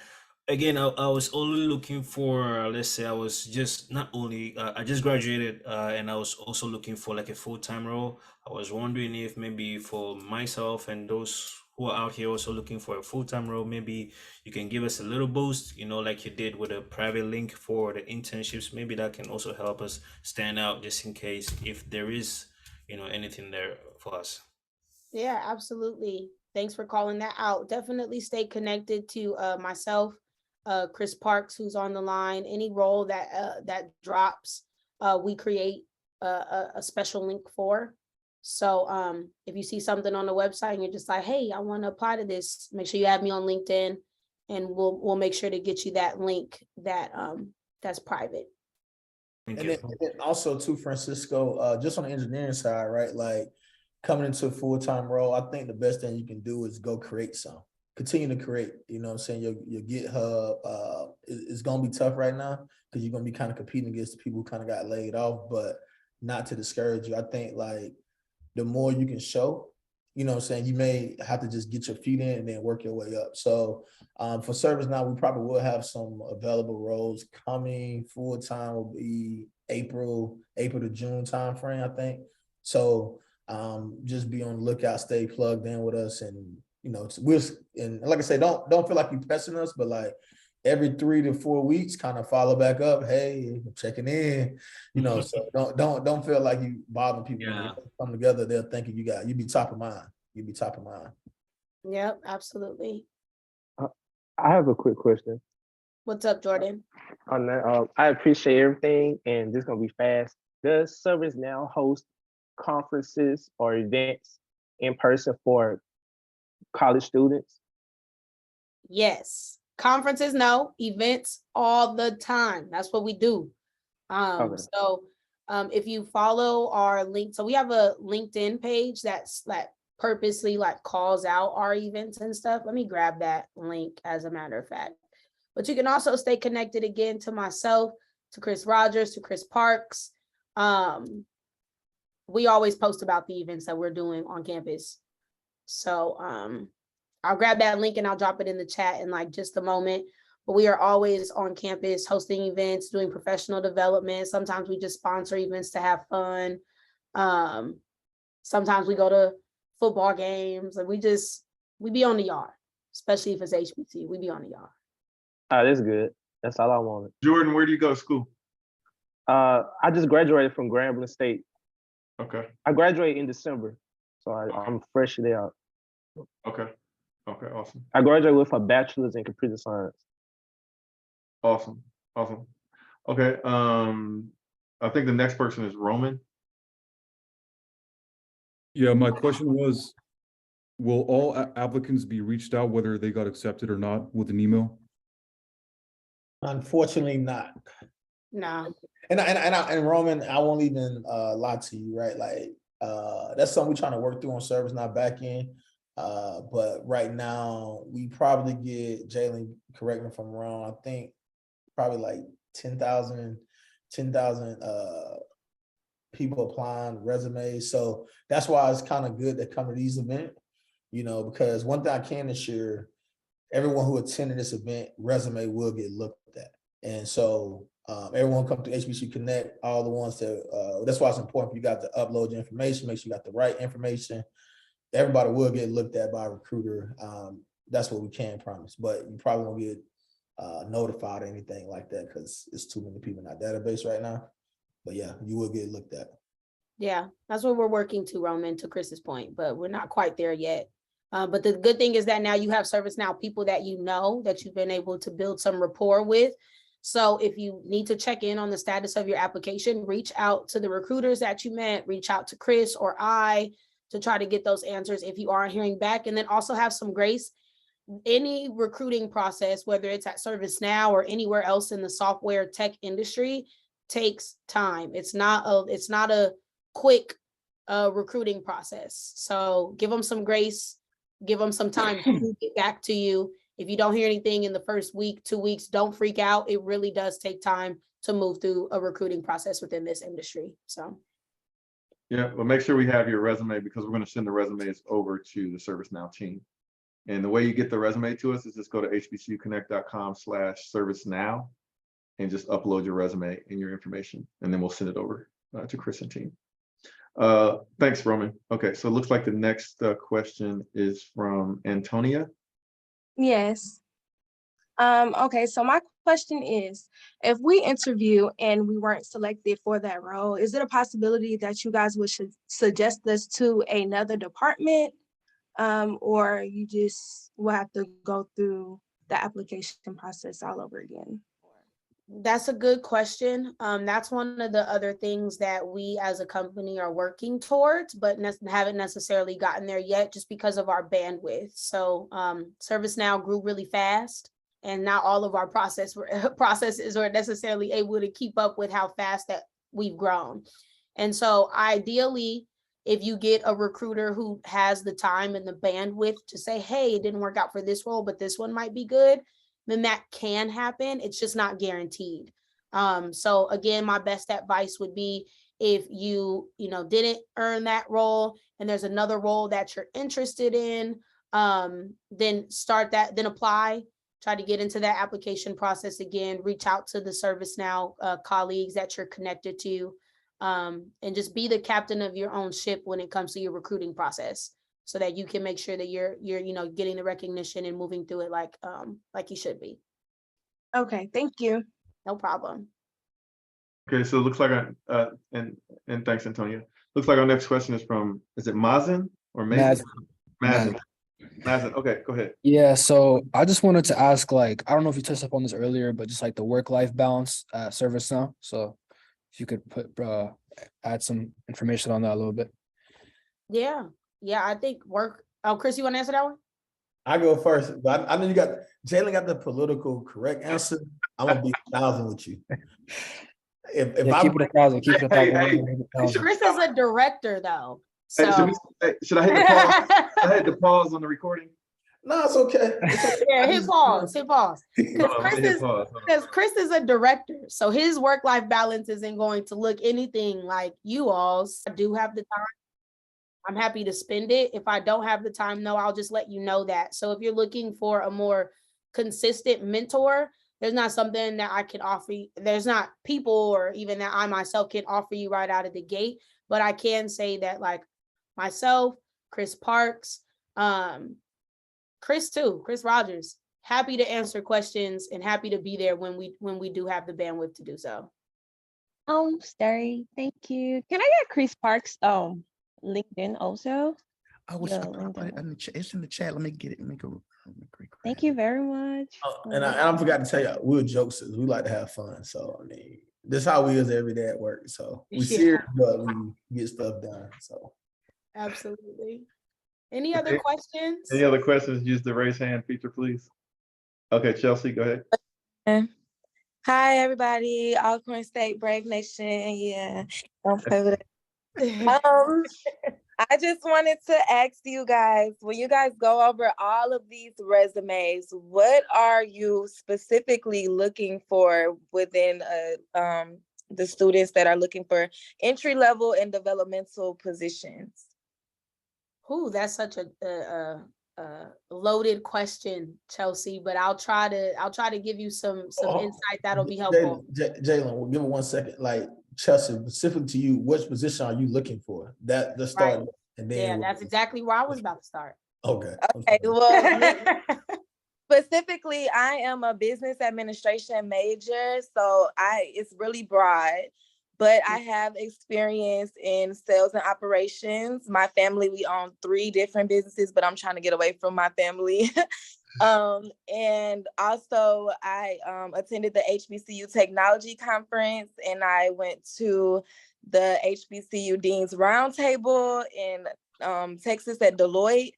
S18: Again, I was only looking for, let's say I was just not only, I just graduated and I was also looking for like a full-time role. I was wondering if maybe for myself and those who are out here also looking for a full-time role, maybe you can give us a little boost, like you did with a private link for the internships. Maybe that can also help us stand out just in case if there is, anything there for us.
S2: Yeah, absolutely. Thanks for calling that out. Definitely stay connected to myself, Chris Parks, who's on the line. Any role that drops, we create a special link for. So if you see something on the website and you're just like, hey, I want to apply to this, make sure you add me on LinkedIn, and we'll make sure to get you that link that's private.
S18: Thank
S3: And
S18: you.
S3: then also too, Francisco, just on the engineering side, right? Like coming into a full-time role, I think the best thing you can do is go create some. Continue to create, you know what I'm saying? Your GitHub is gonna be tough right now because you're gonna be kind of competing against the people who kind of got laid off, but not to discourage you. I think like the more you can show, you know what I'm saying, you may have to just get your feet in and then work your way up. So for ServiceNow, we probably will have some available roles coming. Full-time will be April to June timeframe, I think. So just be on the lookout, stay plugged in with us, and and like I say, don't feel like you're pressing us, but like every 3 to 4 weeks, kind of follow back up. Hey, I'm checking in, so don't feel like you bothering people. When you come together, they'll think you be top of mind. You be top of mind.
S2: Yep, absolutely.
S19: I have a quick question.
S2: What's up, Jordan?
S19: On that, I appreciate everything, and this is gonna be fast. Does ServiceNow host conferences or events in person for college students?
S2: Yes. Conferences, no. Events all the time. That's what we do.
S19: Okay.
S2: So if you follow our link, so we have a LinkedIn page that's like purposely like calls out our events and stuff. Let me grab that link as a matter of fact. But you can also stay connected again to myself, to Chris Rogers, to Chris Parks. We always post about the events that we're doing on campus. So I'll grab that link and I'll drop it in the chat in like just a moment. But we are always on campus hosting events, doing professional development. Sometimes we just sponsor events to have fun. Sometimes we go to football games, and we be on the yard, especially if it's HBC. We be on the yard.
S19: That's good. That's all I wanted.
S1: Jordan, where do you go to school?
S19: I just graduated from Grambling State.
S1: Okay.
S19: I graduated in December, so I'm freshly out.
S1: Okay. Okay, awesome.
S19: I graduated with a bachelor's in computer science.
S1: Awesome. Okay, I think the next person is Roman.
S20: Yeah, my question was, will all applicants be reached out whether they got accepted or not with an email?
S3: Unfortunately not.
S2: No.
S3: And Roman, I won't even lie to you, right? Like that's something we're trying to work through on ServiceNow back end. But right now we probably get, Jalen, correct me if I'm wrong, I think probably like 10,000 people applying resumes. So that's why it's kind of good to come to these events, because one thing I can assure, everyone who attended this event, resume will get looked at. And so everyone come to HBCU Connect, all the ones that, that's why it's important for you guys to upload your information, make sure you got the right information. Everybody will get looked at by a recruiter. That's what we can promise, but you probably won't get notified or anything like that because it's too many people in our database right now. But yeah, you will get looked at.
S2: Yeah, that's what we're working to, Roman, to Chris's point, but we're not quite there yet. But the good thing is that now you have ServiceNow people that that you've been able to build some rapport with. So if you need to check in on the status of your application, reach out to the recruiters that you met, reach out to Chris or I to try to get those answers if you aren't hearing back. And then also have some grace. Any recruiting process, whether it's at ServiceNow or anywhere else in the software tech industry, takes time. It's not a quick recruiting process. So give them some grace, give them some time to get back to you. If you don't hear anything in the first week, 2 weeks, don't freak out. It really does take time to move through a recruiting process within this industry. So
S1: Yeah, well, make sure we have your resume because we're going to send the resumes over to the ServiceNow team. And the way you get the resume to us is just go to hbcuconnect.com/ServiceNow and just upload your resume and your information, and then we'll send it over to Chris and team. Thanks, Roman. Okay, so it looks like the next question is from Antonia.
S21: Yes. Okay, so my question is, if we interview and we weren't selected for that role, is it a possibility that you guys would suggest us to another department? Or you just will have to go through the application process all over again?
S2: That's a good question. That's one of the other things that we as a company are working towards, but haven't necessarily gotten there yet just because of our bandwidth. So ServiceNow grew really fast, and not all of our processes are necessarily able to keep up with how fast that we've grown. And so ideally, if you get a recruiter who has the time and the bandwidth to say, hey, it didn't work out for this role, but this one might be good, then that can happen. It's just not guaranteed. So again, my best advice would be if you didn't earn that role and there's another role that you're interested in, then start that, then apply, try to get into that application process again, reach out to the ServiceNow colleagues that you're connected to, and just be the captain of your own ship when it comes to your recruiting process, so that you can make sure that you're getting the recognition and moving through it like you should be.
S21: Okay, thank you.
S2: No problem.
S1: Okay, so it looks like and thanks, Antonia. Looks like our next question is from, is it Mazen or Mazen? Mazen. Okay, go ahead.
S22: Yeah, so I just wanted to ask, I don't know if you touched upon this earlier, but just the work-life balance at ServiceNow. So if you could add some information on that a little bit.
S2: Yeah, I think work. Oh, Chris, you want to answer that one?
S3: I go first, but I know Jalen got the political correct answer. I'm gonna be 1,000 with you. If
S22: keep it 1,000, keep it 1,000.
S2: Chris is a director though. So
S1: should I hit the pause? I had the pause on the recording.
S3: No, it's okay.
S2: Yeah, hit pause. Because Chris is a director, so his work-life balance isn't going to look anything like you all's. I do have the time. I'm happy to spend it. If I don't have the time, though, I'll just let you know that. So if you're looking for a more consistent mentor, there's not something that I can offer you. There's not people or even that I myself can offer you right out of the gate. But I can say that myself, Chris Parks, Chris Rogers, happy to answer questions and happy to be there when we do have the bandwidth to do so.
S23: Sorry, thank you. Can I get Chris Parks LinkedIn also?
S16: It's in the chat. Let me get it.
S23: Thank you very much.
S3: And I forgot to tell you, we're jokesters. We like to have fun. So this is how we is every day at work. So we serious, but we get stuff done. So
S2: absolutely. Any other questions?
S1: Any other questions? Use the raise hand feature, please. Okay, Chelsea, go ahead.
S21: Hi, everybody. Alcorn State Brave Nation. Yeah, don't play with it. I just wanted to ask you guys, when you guys go over all of these resumes, what are you specifically looking for within the students that are looking for entry level and developmental positions?
S2: Ooh, that's such a loaded question, Chelsea, but I'll try to give you some insight that'll be helpful.
S3: Jalen, we'll give it 1 second. Chelsea, specific to you, which position are you looking for? That the start,
S2: right.
S3: And then
S2: that's exactly where I was about to start.
S3: Okay.
S21: Well, specifically, I am a business administration major, so it's really broad. But I have experience in sales and operations. My family, we own 3 different businesses, but I'm trying to get away from my family. And also I attended the HBCU Technology Conference, and I went to the HBCU Dean's Roundtable in Texas at Deloitte.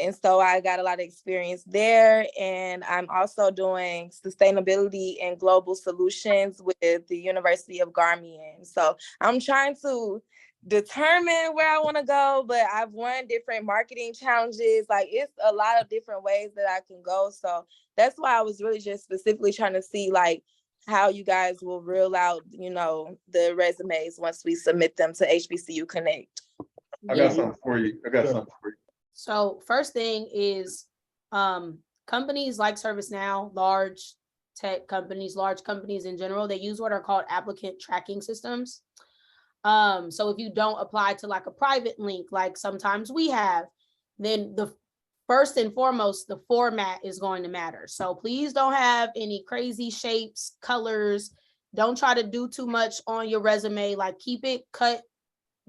S21: And so I got a lot of experience there. And I'm also doing sustainability and global solutions with the University of Garmian. So I'm trying to determine where I want to go, but I've won different marketing challenges. Like, it's a lot of different ways that I can go. So that's why I was really just specifically trying to see like how you guys will reel out, you know, the resumes once we submit them to HBCU Connect.
S1: I got something for you.
S2: So first thing is companies like ServiceNow, large tech companies, large companies in general, they use what are called applicant tracking systems. So if you don't apply to like a private link, like sometimes we have, then the first and foremost, the format is going to matter. So please don't have any crazy shapes, colors. Don't try to do too much on your resume. Like, keep it cut,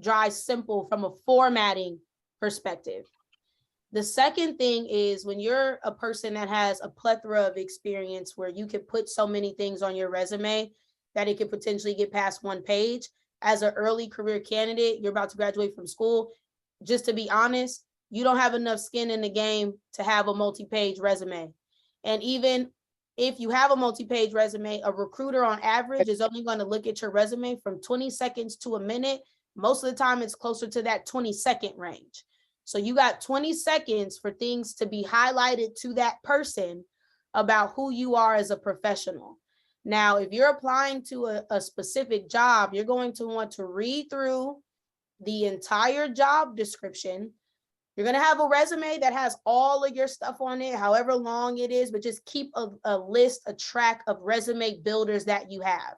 S2: dry, simple from a formatting perspective. The second thing is, when you're a person that has a plethora of experience where you can put so many things on your resume that it could potentially get past one page, as an early career candidate, you're about to graduate from school, just to be honest, you don't have enough skin in the game to have a multi-page resume. And even if you have a multi-page resume, a recruiter on average is only going to look at your resume from 20 seconds to a minute. Most of the time, it's closer to that 20-second range. So you got 20 seconds for things to be highlighted to that person about who you are as a professional. Now, if you're applying to a specific job, you're going to want to read through the entire job description. You're going to have a resume that has all of your stuff on it, however long it is, but just keep a list, a track of resume builders that you have.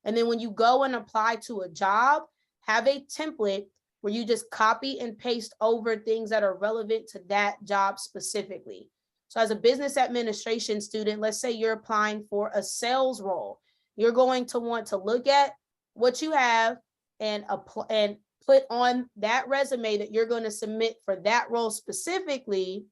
S2: And then when you go and apply to a job, have a template where you just copy and paste over things that are relevant to that job specifically. So as a business administration student, let's say you're applying for a sales role, you're going to want to look at what you have and put on that resume that you're going to submit for that role specifically,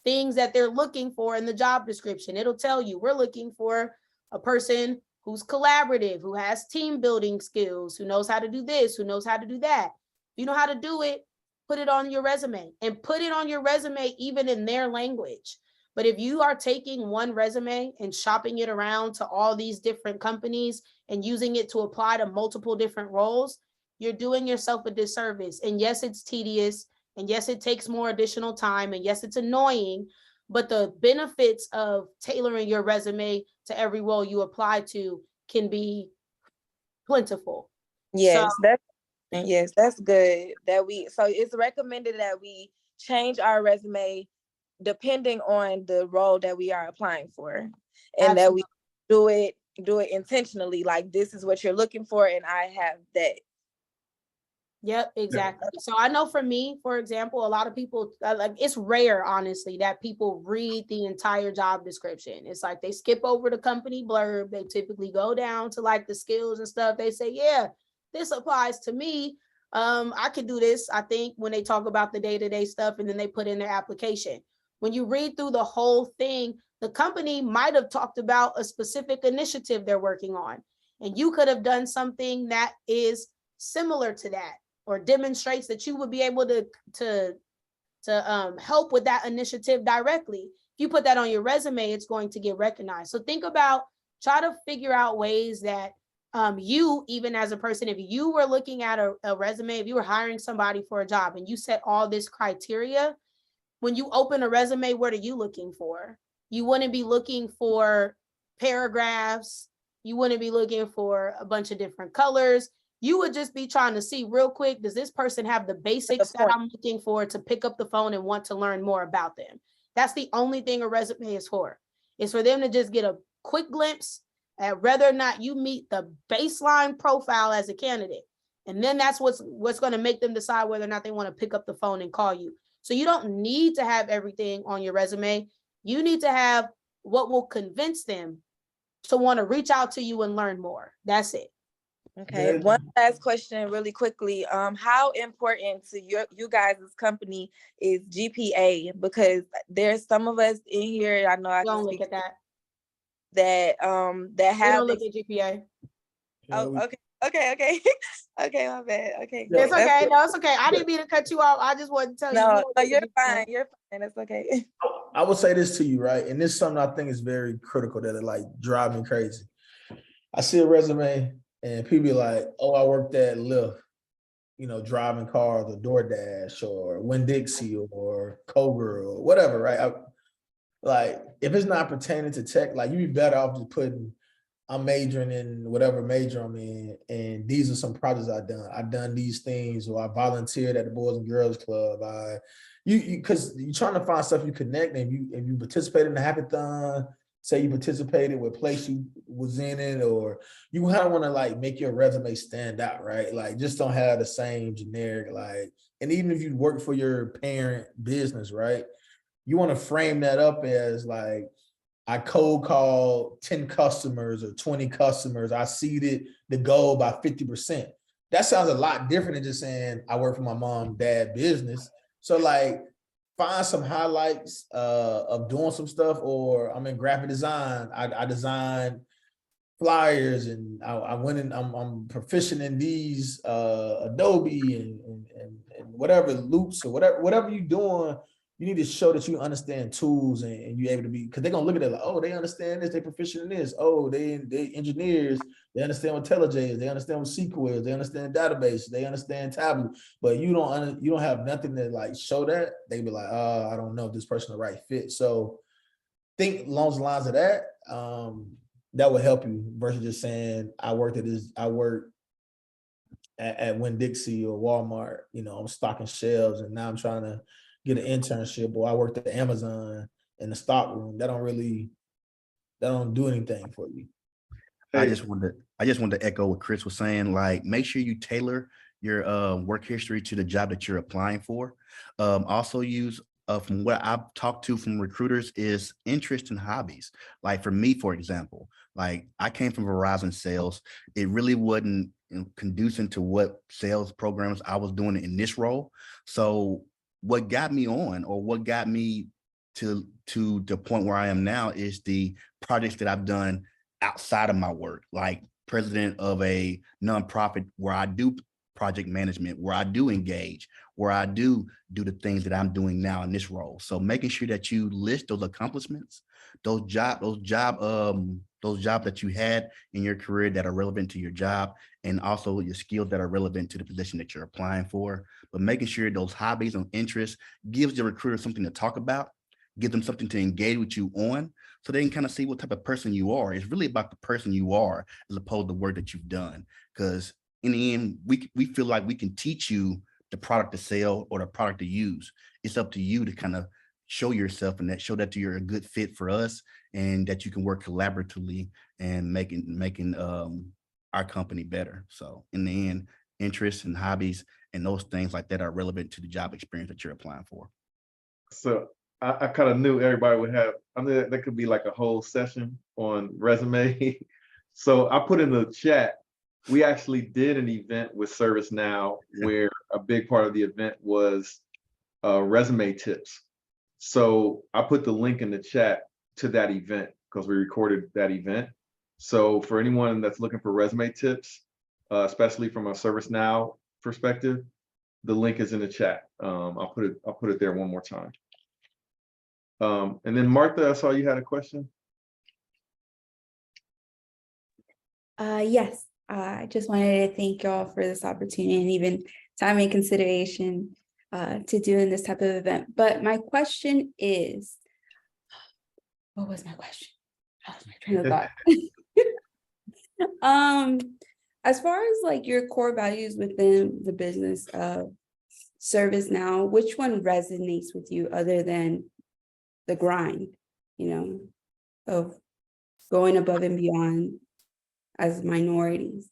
S2: things that they're looking for in the job description. It'll tell you, we're looking for a person who's collaborative, who has team building skills, who knows how to do this, who knows how to do that. If you know how to do it, put it on your resume, and put it on your resume even in their language. But if you are taking one resume and shopping it around to all these different companies and using it to apply to multiple different roles, you're doing yourself a disservice. And yes, it's tedious. And yes, it takes more additional time. And yes, it's annoying. But the benefits of tailoring your resume to every role you apply to can be plentiful.
S21: Yes, that's good. So it's recommended that we change our resume depending on the role that we are applying for, and that we do it intentionally. Like, this is what you're looking for, and I have that.
S2: Yep, exactly. So I know for me, for example, a lot of people, like, it's rare, honestly, that people read the entire job description. It's like they skip over the company blurb. They typically go down to like the skills and stuff. They say, yeah, this applies to me. I could do this, I think, when they talk about the day-to-day stuff, and then they put in their application. When you read through the whole thing, the company might have talked about a specific initiative they're working on, and you could have done something that is similar to that, or demonstrates that you would be able to help with that initiative directly. If you put that on your resume, it's going to get recognized. So think about, try to figure out ways that you, even as a person, if you were looking at a resume, if you were hiring somebody for a job and you set all this criteria, when you open a resume, what are you looking for? You wouldn't be looking for paragraphs. You wouldn't be looking for a bunch of different colors. You would just be trying to see real quick, does this person have the basics that I'm looking for to pick up the phone and want to learn more about them? That's the only thing a resume is for. It's for them to just get a quick glimpse at whether or not you meet the baseline profile as a candidate. And then that's what's going to make them decide whether or not they want to pick up the phone and call you. So you don't need to have everything on your resume. You need to have what will convince them to want to reach out to you and learn more. That's it.
S21: Okay, one last question really quickly. How important to you guys' company is GPA? Because there's some of us in here, I know I
S2: don't look at that.
S21: That have
S2: look at GPA.
S21: Oh, Okay. Okay, my bad. Okay.
S2: It's
S21: That's
S2: okay.
S21: good.
S2: No, it's okay. I didn't mean to cut you off. I just wanted to tell you.
S21: No,
S2: more
S21: no,
S2: than
S21: you're
S2: you
S21: fine.
S2: said.
S21: You're fine. That's okay.
S3: I would say this to you, right? And this is something I think is very critical that it like drive me crazy. I see a resume and people be like, oh, I worked at Lyft, you know, driving cars or DoorDash or Winn-Dixie or Kroger or whatever, right? Like, if it's not pertaining to tech, like you be better off just putting, I'm majoring in whatever major I'm in, and these are some projects I've done. I've done these things, or I volunteered at the Boys and Girls Club. Because you're trying to find stuff you connect, and if you participate in the hackathon, say you participated with place you was in it, or you kind of want to like make your resume stand out, right? Like, just don't have the same generic like. And even if you work for your parent business, right? You want to frame that up as like, I cold called 10 customers or 20 customers. I seeded the goal by 50%. That sounds a lot different than just saying I work for my mom, dad business. So like, find some highlights of doing some stuff, or I'm in graphic design. I designed flyers, and I went in, I'm proficient in these Adobe and whatever loops or whatever you're doing. You need to show that you understand tools, and you're able to be, because they're gonna look at it like, oh, they understand this, they proficient in this. Oh, they engineers, they understand what IntelliJ is, they understand what SQL is, they understand database, they understand Tableau. But you don't have nothing to like show that. They be like, oh, I don't know if this person the right fit. So think along the lines of that. That would help you versus just saying I worked at Winn-Dixie or Walmart. You know, I'm stocking shelves, and now I'm trying to get an internship, or I worked at Amazon in the stock room. That don't do anything for you.
S16: I just wanted to echo what Chris was saying. Like, make sure you tailor your work history to the job that you're applying for. Also use from what I've talked to from recruiters is interest and hobbies. Like for me, for example, like I came from Verizon sales. It really wasn't conducive to what sales programs I was doing in this role. So what got me on, or what got me to the point where I am now, is the projects that I've done outside of my work, like president of a nonprofit where I do project management, where I do engage, where I do the things that I'm doing now in this role. So making sure that you list those accomplishments, those jobs that you had in your career that are relevant to your job, and also your skills that are relevant to the position that you're applying for. But making sure those hobbies and interests gives the recruiter something to talk about, give them something to engage with you on, so they can kind of see what type of person you are. It's really about the person you are as opposed to the work that you've done. Because in the end, we feel like we can teach you the product to sell or the product to use. It's up to you to kind of show yourself and show that you're a good fit for us, and that you can work collaboratively and making our company better. So in the end, interests and hobbies and those things like that are relevant to the job experience that you're applying for.
S1: So I kind of knew everybody would have, I mean, that could be like a whole session on resume. So I put in the chat, we actually did an event with ServiceNow where a big part of the event was resume tips. So I put the link in the chat to that event because we recorded that event. So for anyone that's looking for resume tips, especially from a ServiceNow perspective, the link is in the chat. I'll put it there one more time. And then Martha, I saw you had a question.
S4: Yes, I just wanted to thank y'all for this opportunity and even time and consideration to doing this type of event. But my question is, what was my question? I lost my train of thought. As far as like your core values within the business of ServiceNow, which one resonates with you other than the grind, you know, of going above and beyond as minorities?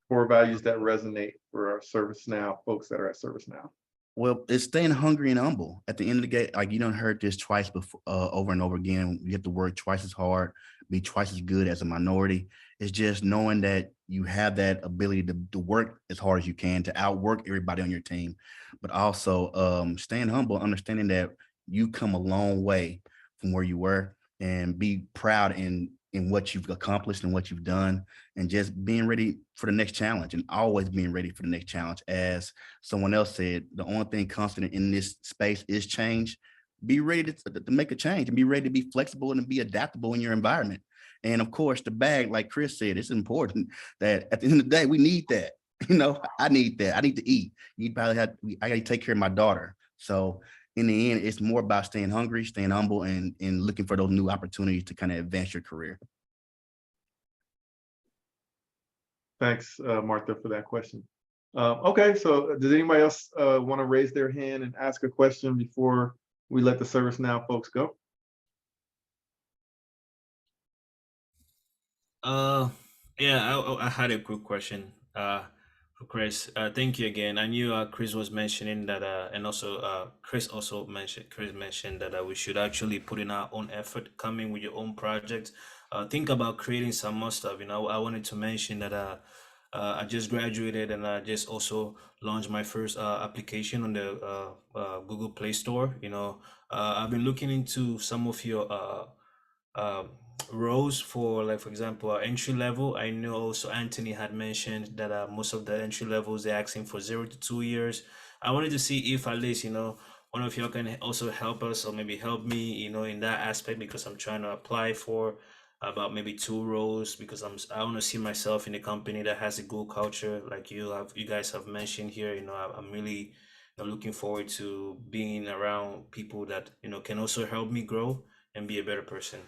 S1: Core values that resonate for our ServiceNow folks that are at ServiceNow.
S16: Well, it's staying hungry and humble. At the end of the day, like you done heard this twice before, over and over again. You have to work twice as hard, be twice as good as a minority. It's just knowing that you have that ability to work as hard as you can to outwork everybody on your team, but also staying humble, understanding that you come a long way from where you were, and be proud and in what you've accomplished and what you've done, and just being ready for the next challenge, and always being ready for the next challenge. As someone else said, the only thing constant in this space is change. Be ready to make a change, and be ready to be flexible and to be adaptable in your environment. And of course, the bag, like Chris said, it's important that at the end of the day, we need that. You know, I need that. I need to eat. I got to take care of my daughter. So in the end, it's more about staying hungry, staying humble, and looking for those new opportunities to kind of advance your career.
S1: Thanks, Martha, for that question. Okay, so does anybody else want to raise their hand and ask a question before we let the ServiceNow folks go?
S18: Yeah, I had a quick question for Chris. Thank you again. I knew Chris was mentioning that, and also Chris mentioned that we should actually put in our own effort, coming with your own project. Think about creating some more stuff. You know, I wanted to mention that I just graduated, and I just also launched my first application on the Google Play Store. You know, I've been looking into some of your roles for, like, for example, entry level. I know also Anthony had mentioned that most of the entry levels, they're asking for 0 to 2 years. I wanted to see if at least, you know, one of y'all can also help us, or maybe help me, you know, in that aspect, because I'm trying to apply for about maybe 2 roles, because I want to see myself in a company that has a good culture, like you guys have mentioned here. You know, I'm really looking forward to being around people that, you know, can also help me grow and be a better person.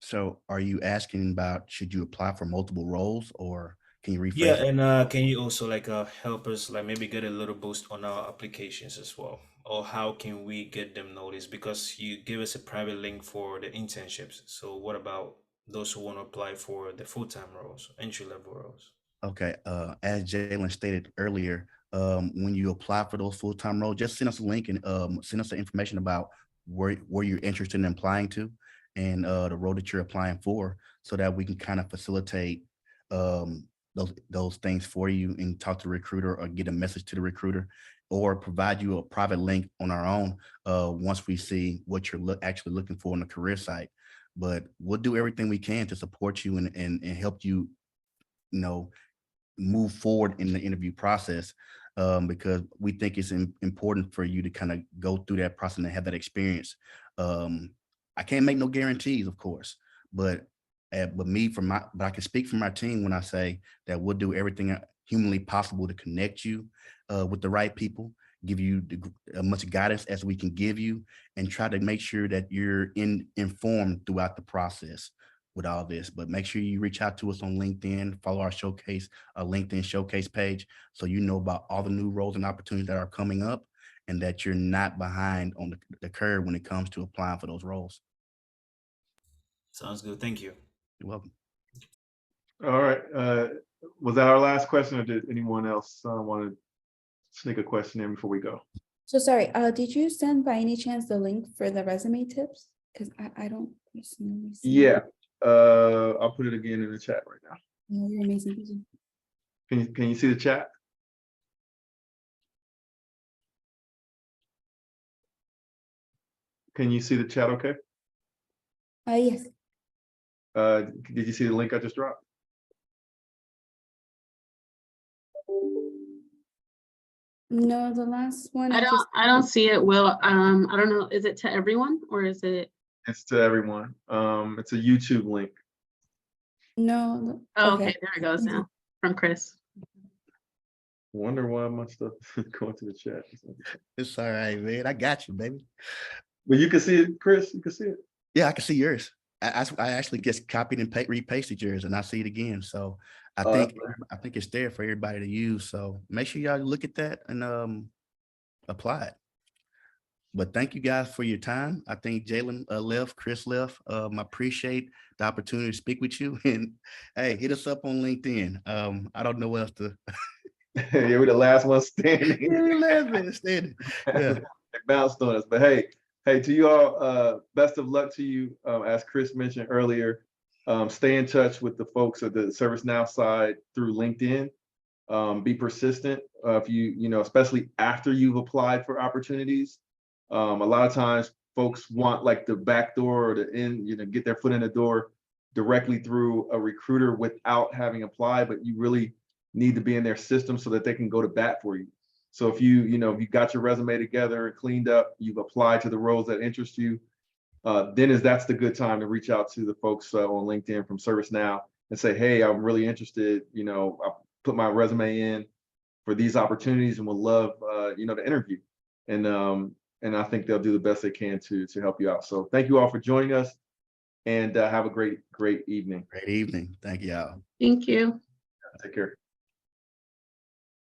S16: So are you asking about, should you apply for multiple roles, or can you rephrase
S18: Yeah,
S16: it?
S18: and can you also like help us, like, maybe get a little boost on our applications as well? Or how can we get them noticed? Because you give us a private link for the internships. So what about those who want to apply for the full-time roles, entry-level roles?
S16: Okay, as Jalen stated earlier, when you apply for those full-time roles, just send us a link and send us the information about where you're interested in applying to, and the role that you're applying for, so that we can kind of facilitate those things for you, and talk to the recruiter, or get a message to the recruiter, or provide you a private link on our own once we see what you're actually looking for on the career site. But we'll do everything we can to support you and help you, you know, move forward in the interview process, because we think it's important for you to kind of go through that process and have that experience. I can't make no guarantees, of course, but I can speak for my team when I say that we'll do everything humanly possible to connect you with the right people, give you as much guidance as we can give you, and try to make sure that you're informed throughout the process with all this. But make sure you reach out to us on LinkedIn, follow our LinkedIn showcase page, so you know about all the new roles and opportunities that are coming up, and that you're not behind on the curve when it comes to applying for those roles.
S18: Sounds good. Thank you.
S16: You're welcome.
S1: All right. Was that our last question, or did anyone else want to sneak a question in before we go?
S4: So sorry, did you send by any chance the link for the resume tips? Because I don't personally see.
S1: Yeah. I'll put it again in the chat right now.
S4: Oh, you're amazing.
S1: Can you see the chat? Can you see the chat okay?
S4: Yes.
S1: Did you see the link I just dropped?
S4: No, the last one.
S10: I don't see it, Will. I don't know. Is it to everyone, or is it?
S1: It's to everyone. It's a YouTube link.
S4: No.
S10: Oh, okay, there it goes now, from Chris.
S1: Wonder why my stuff is going to the chat.
S16: It's all right, man. I got you, baby.
S1: But you can see it, Chris. You can see it.
S16: Yeah, I can see yours. I actually just copied and repasted yours, and I see it again. So I think it's there for everybody to use. So make sure y'all look at that and apply it. But thank you guys for your time. I think Jalen left, Chris left. I appreciate the opportunity to speak with you. And hey, hit us up on LinkedIn. I don't know what else to.
S1: Yeah, we're the last one standing.
S16: We're the last man standing. Yeah.
S1: They bounced on us, but hey, to you all, best of luck to you. As Chris mentioned earlier, stay in touch with the folks at the ServiceNow side through LinkedIn. Be persistent. If you know, especially after you've applied for opportunities. A lot of times folks want like the back door or the end, get their foot in the door directly through a recruiter without having applied, but you really need to be in their system so that they can go to bat for you. So if you got your resume together and cleaned up, you've applied to the roles that interest you, then that's the good time to reach out to the folks on LinkedIn from ServiceNow and say, hey, I'm really interested. I put my resume in for these opportunities and would love, to interview. And I think they'll do the best they can to help you out. So thank you all for joining us, and have a great evening.
S16: Great evening. Thank you all.
S10: Thank you.
S1: Take care.